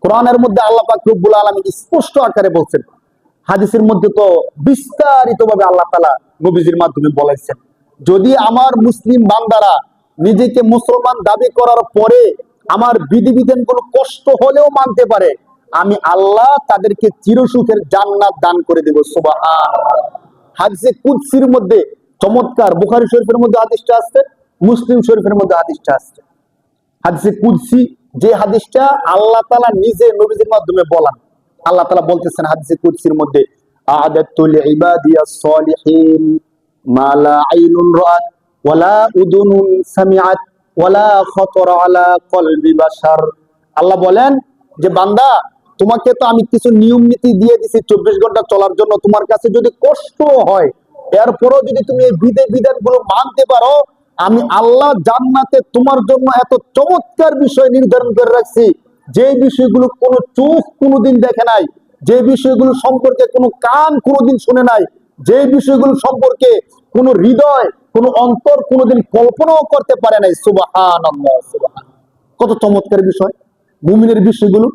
কোরআনের মধ্যে আল্লাহ পাক রব্বুল আলামিন স্পষ্ট আকারে বলছেন, হাদিসের মধ্যে তো বিস্তারিত ভাবে আল্লাহ তাআলা নবীজির মাধ্যমে বলেছেন, যদি আমার মুসলিম বান্দারা নিজেকে মুসলমান দাবি করার পরে আমার বিধিবিধান গুলো কষ্ট হলেও মানতে পারে, আমি আল্লাহ তাদেরকে চিরসুখের জান্নাত দান করে দেব। সুবহানাল্লাহ। হাদিসে কুদসির মধ্যে চমৎকার, বুখারী শরীফের মধ্যে হাদিসটা আছে, মুসলিম শরীফের মধ্যে হাদিসটা আছে। হাদিসে কুদসি, যে হাদিসটা আল্লাহ তাআলা নিজে নবীজির মাধ্যমে বলেন। আল্লাহ তাআলা বলতেছেন হাদিসে কুদসির মধ্যে, আ'দাতুল ইবাদিয়াস সালিহিন মা লা আইনুন রাআত ওয়ালা উযুনুন সামিআত ওয়ালা খাতারা আলা কলবি বাশার। আল্লাহ বলেন যে বান্দা, তোমাকে তো আমি কিছু নিয়ম নীতি দিয়ে দিছি 24 ঘন্টা চলার জন্য, তোমার কাছে যদি কষ্ট হয়, এরপরও যদি তুমি এই বিধানগুলো মানতে পারো, আমি আল্লাহ জান্নাতে তোমার জন্য এত চমৎকার বিষয় নির্ধারণ করে রাখছি, যে বিষয়গুলো কোনো চোখ কোনোদিন দেখে নাই, যে বিষয়গুলো সম্পর্কে কোনো কান কোনোদিন শুনে নাই, যে বিষয়গুলো সম্পর্কে কোনো হৃদয়, কোনো অন্তর কোনোদিন কল্পনাও করতে পারে নাই। সুবহানাল্লাহ, সুবহানাল্লাহ, কত চমৎকার বিষয় মুমিনের বিষয়গুলো।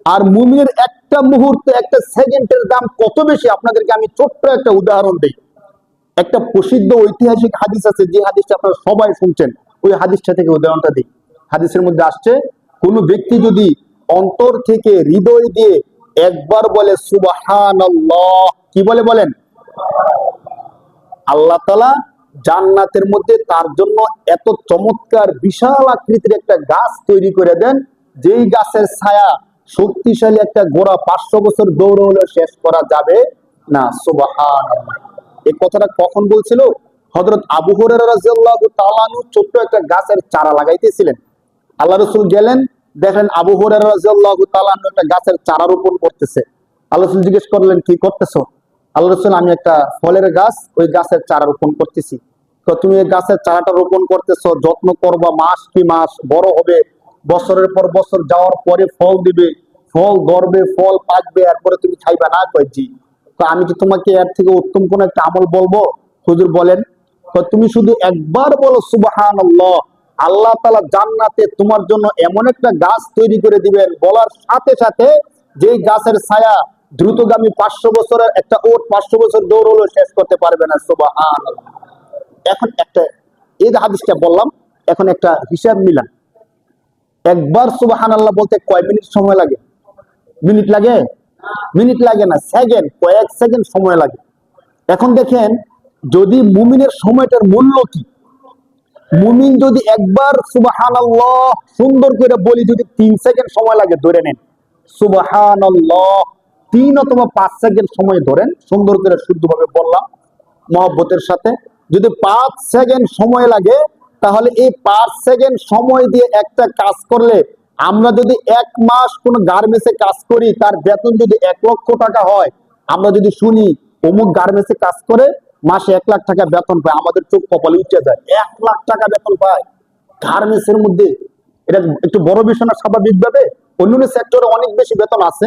আর মুমিনের একটা মুহূর্তে, একটা সেকেন্ডের দাম কত বেশি, আপনাদেরকে আমি ছোট্ট একটা উদাহরণ দিই। একটা প্রসিদ্ধ ঐতিহাসিক হাদিস আছে, যে হাদিসটা আপনারা সবাই শুনছেন, ওই হাদিসটা থেকে উদাহরণটা দিই। হাদিসের মধ্যে আসছে, কোন ব্যক্তি যদি অন্তর থেকে, হৃদয় দিয়ে একবার বলে সুবহানাল্লাহ, কি বলে বলেন? আল্লাহ তাআলা জান্নাতের মধ্যে তার জন্য এত চমৎকার বিশাল আকৃতির একটা গাছ তৈরি করে দেন, যেই গাছের ছায়া শক্তিশালী একটা ঘোড়া 500 বছর দৌড় হলে শেষ করা যাবে না। সুবহানাল্লাহ। এই কথাটা কখন বলছিল? হযরত আবু হুরায়রা রাদিয়াল্লাহু তাআলা আনহু ছোট্ট একটা গাছের চারা লাগাইতেছিলেন। আল্লাহ রাসূল গেলেন, দেখেন আবু হুরায়রা রাদিয়াল্লাহু তাআলা আনহু একটা গাছের চারা রোপণ করতেছে। আল্লাহ রাসূল জিজ্ঞেস করলেন, কি করতেছো? আল্লাহ রাসূল, আমি একটা ফলের গাছ, ওই গাছের চারা রোপণ করতেছি। তো তুমি এই গাছের চারাটা রোপণ করতেছো, যত্ন করবা, মাস কি মাস বড় হবে, বছরের পর বছর যাওয়ার পরে ফল দিবে, ফল ধরবে, ফল পাকবে, এরপরে তুমি খাইবা না? কয় জি। তো আমি কি তোমাকে এর থেকে উত্তম কোন একটা আমল বলবো? হুজুর বলেন। তো তুমি শুধু একবার বলো সুবহানাল্লাহ, আল্লাহ তাআলা জান্নাতে তোমার জন্য এমন একটা গাছ তৈরি করে দিবেন, বলার সাথে সাথে যেই গাছের ছায়া দ্রুতগামী 500 বছরের একটা ওট 500 বছর দৌড়লো শেষ করতে পারবে না। সুবহানাল্লাহ। এখন একটা, এই যে হাদিসটা বললাম, এখন একটা হিসাব মিলান। একবার সুবহানাল্লাহ বলতে কয় মিনিট সময় লাগে? মিনিট লাগে? মিনিট লাগে না, সেকেন্ড, কয়েক সেকেন্ড সময় লাগে। এখন দেখেন, যদি মুমিনের সময়টার মূল্য কি, মুমিন যদি একবার সুবহানাল্লাহ সুন্দর করে বলি, যদি 3 সেকেন্ড সময় লাগে ধরে নেন, সুবহানাল্লাহ 3 অথবা 5 সেকেন্ড সময় ধরেন, সুন্দর করে শুদ্ধভাবে বললাম মহব্বতের সাথে, যদি 5 সেকেন্ড সময় লাগে, তাহলে এই 5 সেকেন্ড সময় দিয়ে একটা কাজ করলে, আমরা যদি 1 মাস কোন গার্মেন্টসে কাজ করি, তার বেতন যদি 1 লক্ষ টাকা হয়, আমরা যদি শুনি অমুক গার্মেন্টসে কাজ করে মাসে 1 লাখ টাকা বেতন পায়, আমাদের চোখ কপালে উঠে যায়। 1 লাখ টাকা বেতন পায় গার্মেন্টস এর মধ্যে, এটা একটু বড় বিষয় না? স্বাভাবিকভাবে অন্যান্য সেক্টরে অনেক বেশি বেতন আছে,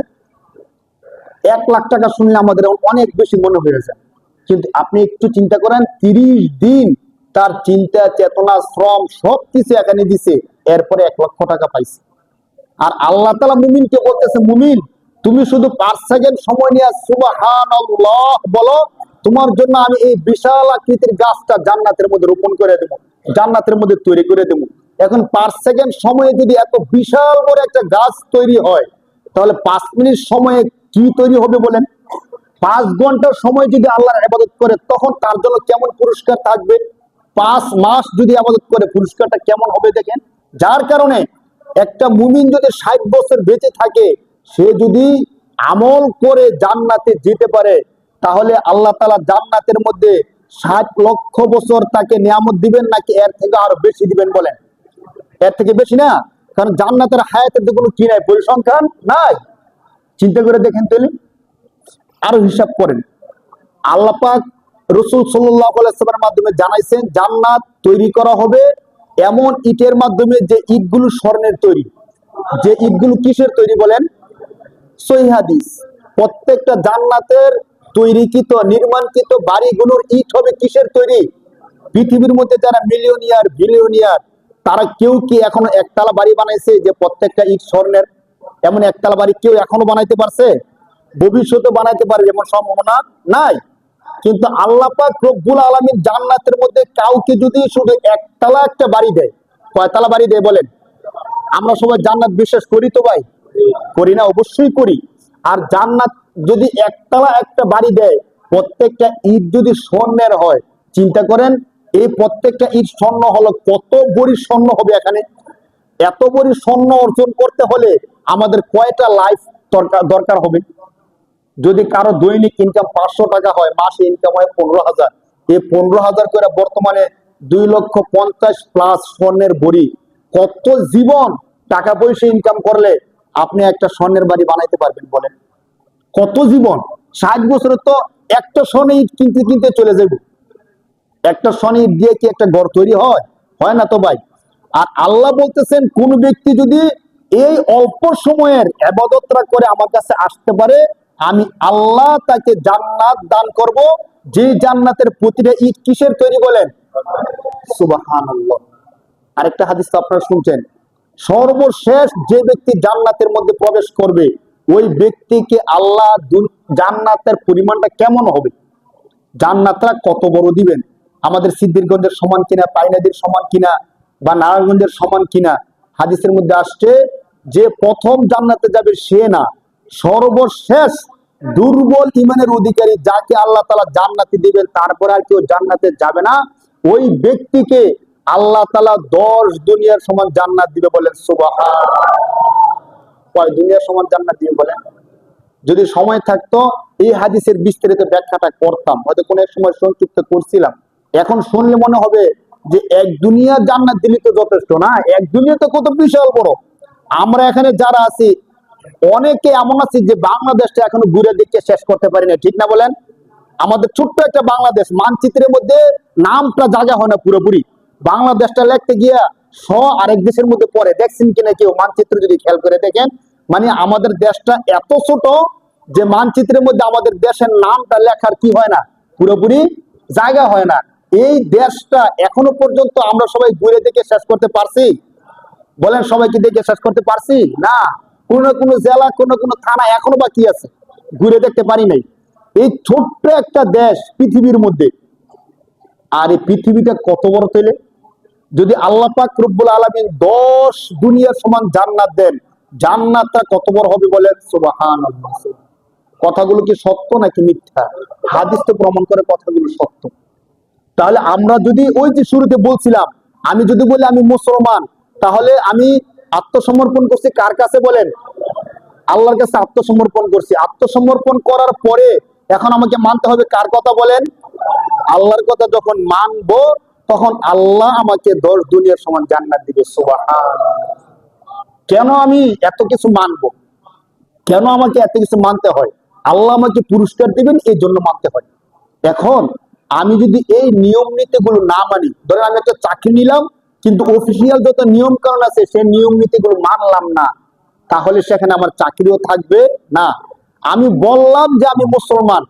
1 লাখ টাকা শুনলে আমাদের অনেক বেশি মনে হয়ে যায়। কিন্তু আপনি একটু চিন্তা করেন, 30 দিন তার চিন্তা চেতনা শ্রম সবকিছু এখানে দিছে, এরপরে 1 লক্ষ টাকা পাইছে। আর আল্লাহ তাআলা মুমিনকে বলতেছে, মুমিন তুমি শুধু 5 সেকেন্ড সময় নিয়ে সুবহানাল্লাহ বলো, তোমার জন্য আমি এই বিশাল আকৃতির গাছটা জান্নাতের মধ্যে রোপণ করে দেব, জান্নাতের মধ্যে তৈরি করে দেব। এখন 5 সেকেন্ড সময়ে যদি এত বিশাল বড় একটা গাছ তৈরি হয়, তাহলে 5 মিনিট সময়ে কি তৈরি হবে বলেন? 5 ঘন্টার সময় যদি আল্লাহর ইবাদত করে, তখন তার জন্য কেমন পুরস্কার থাকবে? 5 মাস যদি ইবাদত করে, পুরস্কারটা কেমন হবে দেখেন। যার কারণে একটা মুমিন যদি 60 বছর বেঁচে থাকে, সে যদি আমল করে জান্নাতে যেতে পারে, তাহলে আল্লাহ তাআলা জান্নাতের মধ্যে 60 লক্ষ বছর তাকে নিয়ামত দিবেন, নাকি এর থেকে আরো বেশি দিবেন বলেন? এর থেকে বেশি না, কারণ জান্নাতের হায়াতের তো কোনো কি নাই, পরিসংখ্যান নাই। চিন্তা করে দেখেন তাহলে, আরো হিসাব করেন। আল্লাহ পাক রাসূল সাল্লাল্লাহু আলাইহি ওয়াসাল্লামের মাধ্যমে জানাইছেন, জান্নাত তৈরি করা হবে এমন ইটের মাধ্যমে, যে ইটগুলো স্বর্ণের তৈরি। যে ইটগুলো কিসের তৈরি বলেন? সহিহ হাদিস। প্রত্যেকটা জান্নাতের তৈরিকৃত নির্মাণকৃত বাড়িগুলোর ইট হবে কিসের তৈরি? পৃথিবীর মধ্যে যারা মিলিয়নিয়ার বিলিয়নিয়ার, তারা কেউ কি এখনো একতলা বাড়ি বানাইছে যে প্রত্যেকটা ইট স্বর্ণের? এমন একতলা বাড়ি কেউ এখনো বানাইতে পারছে? ভবিষ্যতে বানাইতে পারবে এমন সম্ভাবনা নাই। কিন্তু আল্লাহ পাক রব্বুল আলামিন জান্নাতের মধ্যে কাউকে যদি শুধু একতলা একটা বাড়ি দেয়, কয়তলা বাড়ি দেয় বলেন? আমরা সবাই জান্নাত বিশ্বাস করি তো ভাই? করি না? অবশ্যই করি। আর জান্নাত যদি একতলা একটা বাড়ি দেয়, প্রত্যেকটা ইট যদি স্বর্ণের হয়, চিন্তা করেন এই প্রত্যেকটা ইট স্বর্ণ হলো, কত বড়ি স্বর্ণ হবে এখানে। এত বড়ি স্বর্ণ অর্জন করতে হলে আমাদের কয়টা লাইফ দরকার হবে? যদি কারো দৈনিক ইনকাম 500 টাকা হয়, মাসে ইনকাম হয় 15,000, এই 15,000 করে বর্তমানে 2,50,000+ স্বর্ণের বড়ি, কত জীবন টাকা পয়সা ইনকাম করলে আপনি একটা স্বর্ণের বাড়ি বানাইতে পারবেন বলেন? কত জীবন! 60 বছরে তো একটা স্বর্ণ ইট কিনতে কিনতে চলে যাব। একটা স্বর্ণ ইট দিয়ে কি একটা ঘর তৈরি হয়? হয় না তো ভাই। আর আল্লাহ বলতেছেন, কোন ব্যক্তি যদি এই অল্প সময়ের ইবাদতটা করে আমার কাছে আসতে পারে, আমি আল্লাহ তাকে জান্নাত দান করব, যে জান্নাতের প্রতিটা ইট কিসের তৈরি বলেন? সুবহানাল্লাহ। আরেকটা হাদিস তো আপনারা শুনছেন, সর্বশেষ যে ব্যক্তি জান্নাতের মধ্যে প্রবেশ করবে, ওই ব্যক্তিকে আল্লাহ জান্নাতের পরিমাণটা কেমন হবে, জান্নাতটা কত বড় দিবেন? আমাদের সিদ্দিরগঞ্জের সমান কিনা, পাইনাদির সমান কিনা, বা নারায়ণগঞ্জের সমান কিনা? হাদিসের মধ্যে আসছে যে প্রথম জান্নাতে যাবে সে না, সর্বশেষ দুর্বল ইমানের অধিকারী যাকে আল্লাহ তাআলা জান্নাতে দিবেন, তারপরে আর কেউ জান্নাতে যাবে না, ওই ব্যক্তিকে আল্লাহ তাআলা 10 দুনিয়ার সমান জান্নাত দিবে বলেন সুবহানাল্লাহ। কয় দুনিয়ার সমান জান্নাত দিবে বলেন? যদি সময় থাকতো এই হাদিসের বিস্তারিত ব্যাখ্যাটা করতাম, হয়তো কোনো এক সময় সংক্ষিপ্ত করছিলাম। এখন শুনলে মনে হবে যে এক দুনিয়া জান্নাত দিলে তো যথেষ্ট না, এক দুনিয়া তো কত বিশাল বড়। আমরা এখানে যারা আছি, অনেকে এমন আছে যে বাংলাদেশটা এখনো ঘুরে দেখে শেষ করতে পারি না, ঠিক না বলেন? আমাদের ছোট্ট একটা বাংলাদেশ, মানচিত্রের মধ্যে নামটা জায়গা হয় না পুরোপুরি। বাংলাদেশটা লিখতে গিয়া আরেক দেশের মধ্যে পড়ে, দেখছেন কিনা কেউ মানচিত্র যদি খেয়াল করে দেখেন? মানে আমাদের দেশটা এত ছোট যে মানচিত্রের মধ্যে আমাদের দেশের নামটা লেখার কি হয় না, পুরোপুরি জায়গা হয় না। এই দেশটা এখনো পর্যন্ত আমরা সবাই ঘুরে দেখে শেষ করতে পারছি? বলেন, সবাই কি দেখে শেষ করতে পারছি? না। কোন কোন জেলা, কোন কোন থানা এখনো বাকি আছে, ঘুরে দেখতে পারি নাই। এই ছোট্ট একটা দেশ পৃথিবীর মধ্যে, আর এই পৃথিবীটা কত বড় তাইলে? যদি আল্লাহ পাক রব্বুল আলামিন 10 দুনিয়ার সমান জান্নাত দেন, জান্নাতটা কত বড় হবে বলেন? সুবহানাল্লাহ। কথাগুলো কি সত্য নাকি মিথ্যা? হাদিস তো প্রমাণ করে কথাগুলো সত্য। তাহলে আমরা যদি ওই যে শুরুতে বলছিলাম, আমি যদি বলি আমি মুসলমান, তাহলে আমি আত্মসমর্পণ করছি কার কাছে বলেন? আল্লাহর কাছে আত্মসমর্পণ করছি। আত্মসমর্পণ করার পরে এখন আমাকে মানতে হবে কার কথা বলেন? আল্লাহর কথা। যখন মানবো তখন আল্লাহ আমাকে 10 দুনিয়ার সমান জান্নাত দিবে। সুবহানাল্লাহ। কেন আমি এত কিছু মানবো? কেন আমাকে এত কিছু মানতে হয়? আল্লাহ আমাকে পুরস্কার দিবেন, এই জন্য মানতে হয়। এখন আমি যদি এই নিয়ম নীতিগুলো না মানি, ধরেন আমি একটা চাকরি নিলাম, কিন্তু অফিসিয়াল যত নিয়ম কানুন আছে সেই নিয়ম নীতিগুলো মানলাম না, তাহলে সেখানে আমার চাকরিও থাকবে না। আমি বললাম যে আমি মুসলমান,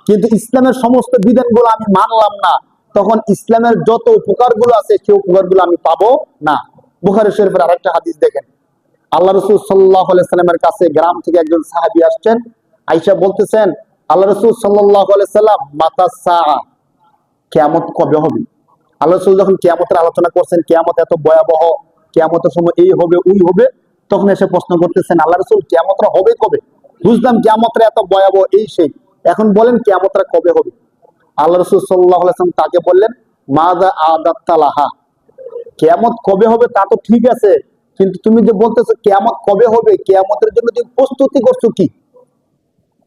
কিন্তু ইসলামের সমস্ত বিধানগুলো আমি মানলাম না, তখন ইসলামের যত উপকারগুলো আছে সেই উপকারগুলো আমি পাবো না। বুখারী শরীফের আরেকটা হাদিস দেখেন, আল্লাহ রাসূল সাল্লাল্লাহু আলাইহি সাল্লামের কাছে গ্রাম থেকে একজন সাহাবী আসছেন। আয়েশা বলতেছেন, আল্লাহ রাসূল সাল্লাল্লাহু আলাইহি সাল্লাম, মাতা সাআ, কিয়ামত কবে হবে? আল্লাহ রাসূল যখন কিয়ামতের আলোচনা করছেন, কিয়ামত এত ভয়াবহ, কিয়ামতের সময় এই হবে ওই হবে, তখন এসে প্রশ্ন করতেছেন, আল্লাহ রাসূল কিয়ামতটা হবে কবে? বুঝলাম কিয়ামতটা এত ভয়াবহ এই সেই, এখন বলেন কিয়ামতটা কবে হবে? আল্লাহ রাসূল সাল্লাল্লাহু আলাইহি সাল্লাম তাকে বললেন, মাযা আদাত্তা লাহা, কিয়ামত কবে হবে তা তো ঠিক আছে, কিন্তু তুমি যে বলতেছো কিয়ামত কবে হবে, কিয়ামতের জন্য তুমি প্রস্তুতি করছো কি?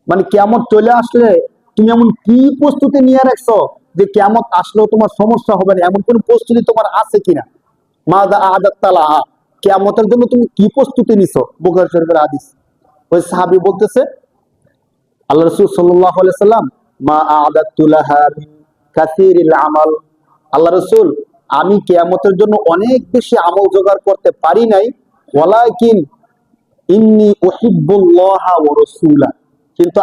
মানে কিয়ামত চলে আসলে তুমি এমন কি প্রস্তুতি নিয়ে রাখছো যে কিয়ামত আসলেও তোমার সমস্যা হবে না, এমন কোন প্রস্তুতি তোমার আছে কিনা? মাযা আদাত্তা লাহা, কিয়ামতের জন্য তুমি কি প্রস্তুতি নিছো? বুখারী শরীফের হাদিস। ওই সাহাবী বলতেছে, আল্লাহ রাসূল সাল্লাল্লাহু আলাইহি সাল্লাম, মা আ'দাতু লাহা মিন কাসীরিল আমাল, আল্লাহ রাসূল, আমি কিয়ামতের জন্য অনেক বেশি আমল জোগাড় করতে পারি নাই, ওয়ালাকিন ইন্নী উহিব্বুল্লাহা ওয়া রাসূলা, কিন্তু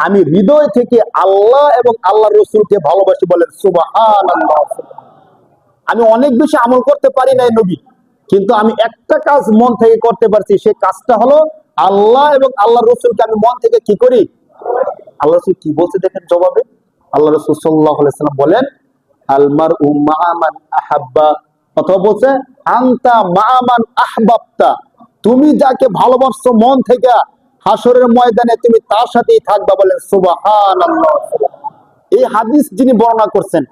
আমি হৃদয় থেকে আল্লাহ এবং আল্লাহর রাসূলকে ভালোবাসি। বলেন সুবহানাল্লাহ। আমি অনেক বেশি আমল করতে পারি নাই নবী, কিন্তু আমি একটা কাজ মন থেকে করতে পারছি, সেই কাজটা হলো আল্লাহ এবং আল্লাহর রাসূলকে আমি মন থেকে কি করি? আল্লাহ রাসূল কি বলছে দেখেন জবাবে, আল্লাহ রাসূল সাল্লাল্লাহু আলাইহি সাল্লাম বলেন, আল মারউ মা'a মান আহাব্বা, অথবা বলছে আনতা মা'a মান আহবাবতা, তুমি যাকে ভালোবাসছো মন থেকে, হাসরের ময়দানে তুমি তার সাথেই থাকবা। বলেন সুবহানাল্লাহ। এই হাদিস যিনি বর্ণনা করছেন,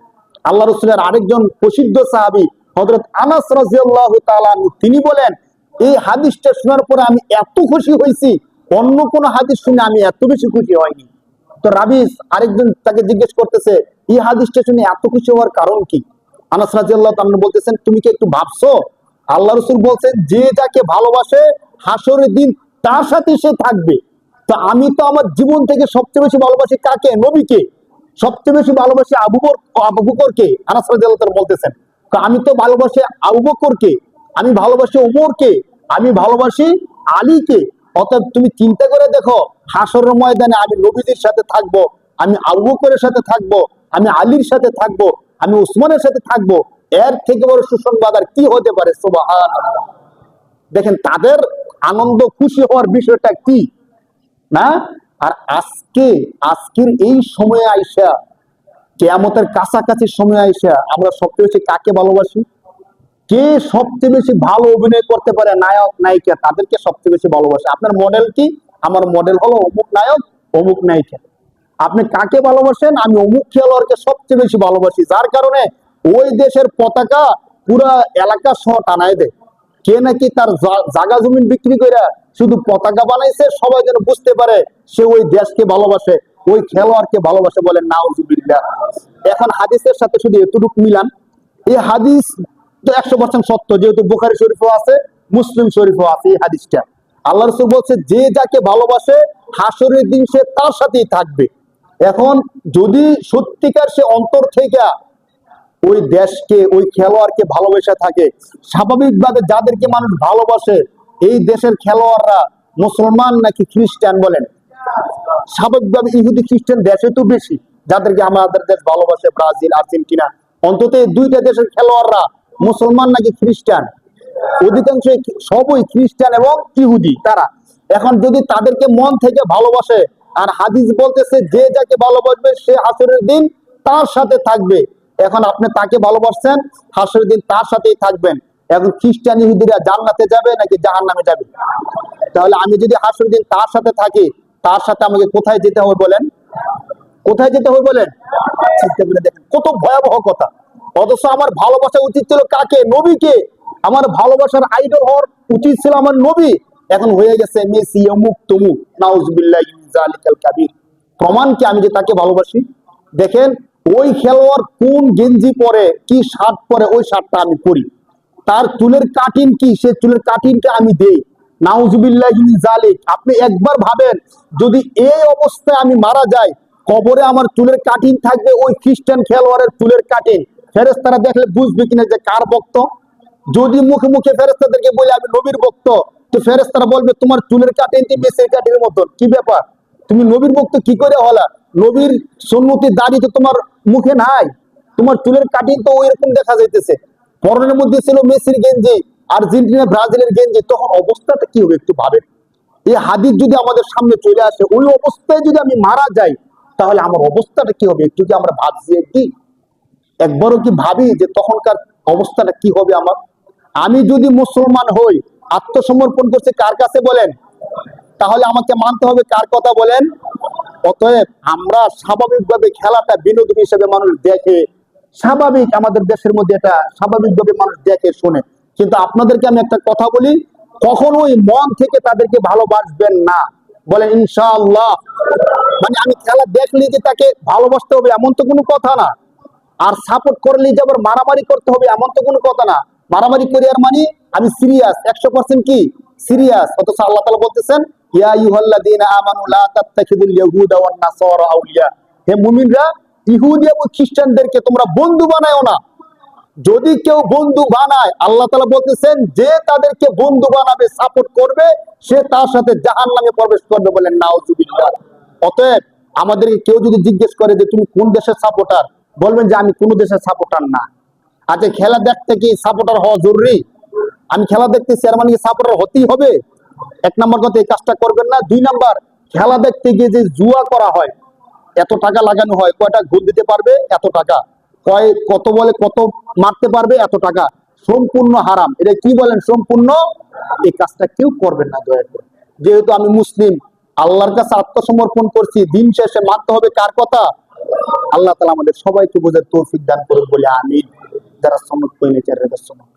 আল্লাহ রাসূলের আরেকজন প্রসিদ্ধ সাহাবী হযরত আনাস রাদিয়াল্লাহু তাআলা আনহু, তিনি বলেন, এই হাদিসটা শোনার পরে আমি এত খুশি হয়েছি, অন্য কোন হাদিস শুনে আমি এত বেশি খুশি হয়নি। তো রাবিস আরেকজন তাকে জিজ্ঞেস করতেছে, এই হাদিসটা শুনে এত খুশি হওয়ার কারণ কি? আনাস রাদিয়াল্লাহু তাআলা বলতেছেন, তুমি কি একটু ভাবছো? আল্লাহ রাসূল বলছেন, যে যাকে ভালোবাসে হাসরের দিন তার সাথে সে থাকবে। তো আমি তো আমার জীবন থেকে সবচেয়ে বেশি ভালোবাসি কাকে? নবীকে। সবচেয়ে বেশি ভালোবাসি আবু বকরকে। আনাস রাদিয়াল্লাহু তাআলা বলতেছেন, তো আমি তো ভালোবাসি আবু বকরকে, আমি ভালোবাসি ওমরকে, আমি ভালোবাসি আলীকে। অতএব তুমি চিন্তা করে দেখো, হাসরের ময়দানে আমি নবীদের সাথে থাকবো, আমি আবু বকরের সাথে থাকবো, আমি আলীর সাথে থাকবো, আমি উসমানের সাথে থাকবো, এর থেকে বড় সুসংবাদ আর কি হতে পারে? সুবহানাল্লাহ। দেখেন তাদের আনন্দ খুশি হওয়ার বিষয়টা কি না? আর আজকের এই সময়ে আইসা, কিয়ামতের কাছাকাছি সময় আইসা, আমরা সবচেয়ে বেশি কাকে ভালোবাসি? কে সবচেয়ে বেশি ভালো অভিনয় করতে পারে, নায়ক নায়িকা, তাদেরকে সবচেয়ে বেশি ভালোবাসে। আপনার মডেল কি? আমার মডেল হলো অমুক নায়ক অমুক নায়িকা। আপনি কাকে ভালোবাসেন? আমি অমুক খেলোয়াড়কে সবচেয়ে বেশি ভালোবাসি, যার কারণে ওই দেশের পতাকা পুরা এলাকা সহ টানায় দেয়। কে নাকি তার জায়গা জমিন বিক্রি করে শুধু পতাকা বানাইছে, সবাই যেন বুঝতে পারে সে ওই দেশকে ভালোবাসে, ওই খেলোয়াড়কে ভালোবাসে। বলেন নাউজুবিল্লাহ। এখন হাদিসের সাথে শুধু এতটুকু মিলান, এই হাদিস তো 100% সত্য, যেহেতু বুখারী শরীফও আছে, মুসলিম শরীফও আছে এই হাদিসটা। আল্লাহ রাসূল বলছে, যে যাকে ভালোবাসে হাসরের দিন সে তার সাথেই থাকবে। এখন যদি সত্যিকার সে অন্তর থেকে ওই দেশকে, ওই খেলোয়াড়কে ভালোবেসে থাকে, স্বাভাবিকভাবে যাদেরকে মানুষ ভালোবাসে, এই দেশের খেলোয়াড়রা মুসলমান নাকি খ্রিস্টান? বলেন। স্বাভাবিকভাবে ইহুদি খ্রিস্টান দেশে তো বেশি, যাদেরকে আমাদের দেশ ভালোবাসে, ব্রাজিল, আর্জেন্টিনা, অন্তত এই দুইটা দেশের খেলোয়াড়রা মুসলমান নাকি খ্রিস্টান, অধিকাংশ সবই খ্রিস্টান এবং ইহুদি তারা। এখন যদি তাদেরকে মন থেকে ভালোবাসে, আর হাদিস বলতেছে যে যাকে ভালোবাসবে সে হাসরের দিন তার সাথে থাকবে, এখন আপনি তাকে ভালোবাসছেন, হাসরের দিন তার সাথেই থাকবেন। এখন খ্রিস্টান ইহুদিরা জান্নাতে যাবে নাকি জাহান্নামে যাবে? তাহলে আমি যদি হাসরের দিন তার সাথে থাকি, তার সাথে আমাকে কোথায় যেতে হবে বলেন? কোথায় যেতে হবে বলেন? চিন্তা করে দেখেন কত ভয়াবহ কথা। অথচ আমার ভালোবাসা উচিত ছিল কাকে? নবীকে। আমার ভালোবাসার আইডল হওয়ার উচিত ছিল আমার নবী। এখন হয়ে গেছে মেসি, অমুক তমুক, নাউজুবিল্লাহি মিন যালিকাল কাবীর। প্রমাণ কি আমি যে তাকে ভালোবাসি? দেখেন ওই খেলোয়াড় কোন গেঞ্জি পরে, কি শার্ট পরে, ওই শার্টটা আমি পরি। তার চুলের কাটিং কি, সে চুলের কাটিংটা আমি দেই। নাউজুবিল্লাহি মিন যালিক। আপনি একবার ভাবেন, যদি এই অবস্থায় আমি মারা যাই, কবরে আমার চুলের কাটিং থাকবে ওই খ্রিস্টান খেলোয়াড়ের চুলের কাটিং, ফেরেশতারা দেখলে বুঝবে কিনা যে কার ভক্ত? যদি মুখে মুখে ফেরেশতাদেরকে বলে আমি নবীর ভক্ত, তো ফেরেশতারা বলবে তোমার চুলের কাটিংটি মেসির কাটিংয়ের মতন, কি ব্যাপার, তুমি নবীর ভক্ত কি করে হলা? নবীর সুন্নতি দাড়ি তো তোমার মুখে নাই, তোমার চুলের কাটিং তো ওইরকম দেখা যাইতেছে। পরনের মধ্যে ছিল মেসির গেঞ্জি, আর্জেন্টিনা ব্রাজিলের গেঞ্জি, তখন অবস্থাটা কি হবে একটু ভাবেন। এই হাদিস যদি আমাদের সামনে চলে আসে, ওই অবস্থায় যদি আমি মারা যাই, তাহলে আমার অবস্থাটা কি হবে একটু কি আমরা ভাবছি? একবারও কি ভাবি যে তখনকার অবস্থাটা কি হবে আমার? আমি যদি মুসলমান হই, আত্মসমর্পণ করছে কার কাছে বলেন? তাহলে আমাকে মানতে হবে কার কথা বলেন? অতএব আমরা স্বাভাবিকভাবে খেলাটা বিনোদন হিসেবে মানুষ দেখে, স্বাভাবিক, আমাদের দেশের মধ্যে এটা স্বাভাবিকভাবে মানুষ দেখে শোনে। কিন্তু আপনাদেরকে আমি একটা কথা বলি, কখনোই মন থেকে তাদেরকে ভালোবাসবেন না। বলেন ইনশাআল্লাহ। মানে আমি খেলা দেখলি যে তাকে ভালোবাসতে হবে এমন তো কোনো কথা না, আর সাপোর্ট করলে যে আবার মারামারি করতে হবে এমন তো কোনো কথা না। মারামারি করি আর মানে আমি সিরিয়াস, 100% কি সিরিয়াস। অথচ আল্লাহ তাআলা বলতেছেন ইয়া আইয়ুহাল্লাযীনা আমানু লা তাত্তাখিযুল ইয়াহুদা ওয়ান নাসারা আউলিয়া, হে মুমিনরা ইহুদি এবং খ্রিস্টানদেরকে তোমরা বন্ধু বানায়ও না। যদি কেউ বন্ধু বানায়, আল্লাহ তাআলা বলতেছেন যে তাদেরকে বন্ধু বানাবে, সাপোর্ট করবে, সে তার সাথে জাহান্নামে প্রবেশ করবে। বলেন নাউজুবিল্লাহ। অতএব আমাদেরকে কেউ যদি জিজ্ঞেস করে যে তুমি কোন দেশের সাপোর্টার, বলবেন যে আমি কোন দেশের সাপোর্টার না। আচ্ছা খেলা দেখতে কি সাপোর্টার হওয়া জরুরি? আমি খেলা দেখতেছি আর মানে কি সাপোর্টার হতেই হবে? এক নম্বর কথা, এই কাজটা করবেন না। 2 নাম্বার, খেলা দেখতে গিয়ে যে জুয়া করা হয়, এত টাকা লাগানো হয়, কয়টা গোল দিতে পারবে এত টাকা, কত বলে কত মারতে পারবে এত টাকা, সম্পূর্ণ হারাম। এটা কি বলেন? সম্পূর্ণ। এই কাজটা কেউ করবেন না দয়া করে। যেহেতু আমি মুসলিম, আল্লাহর কাছে আত্মসমর্পণ করছি, দিন শেষে মানতে হবে কার কথা? আল্লাহ তাআলা আমাদের সবাইকে বোঝার তৌফিক দান করুন বলে আমিন। যারা সমর্থ করে নিচের সমর্থ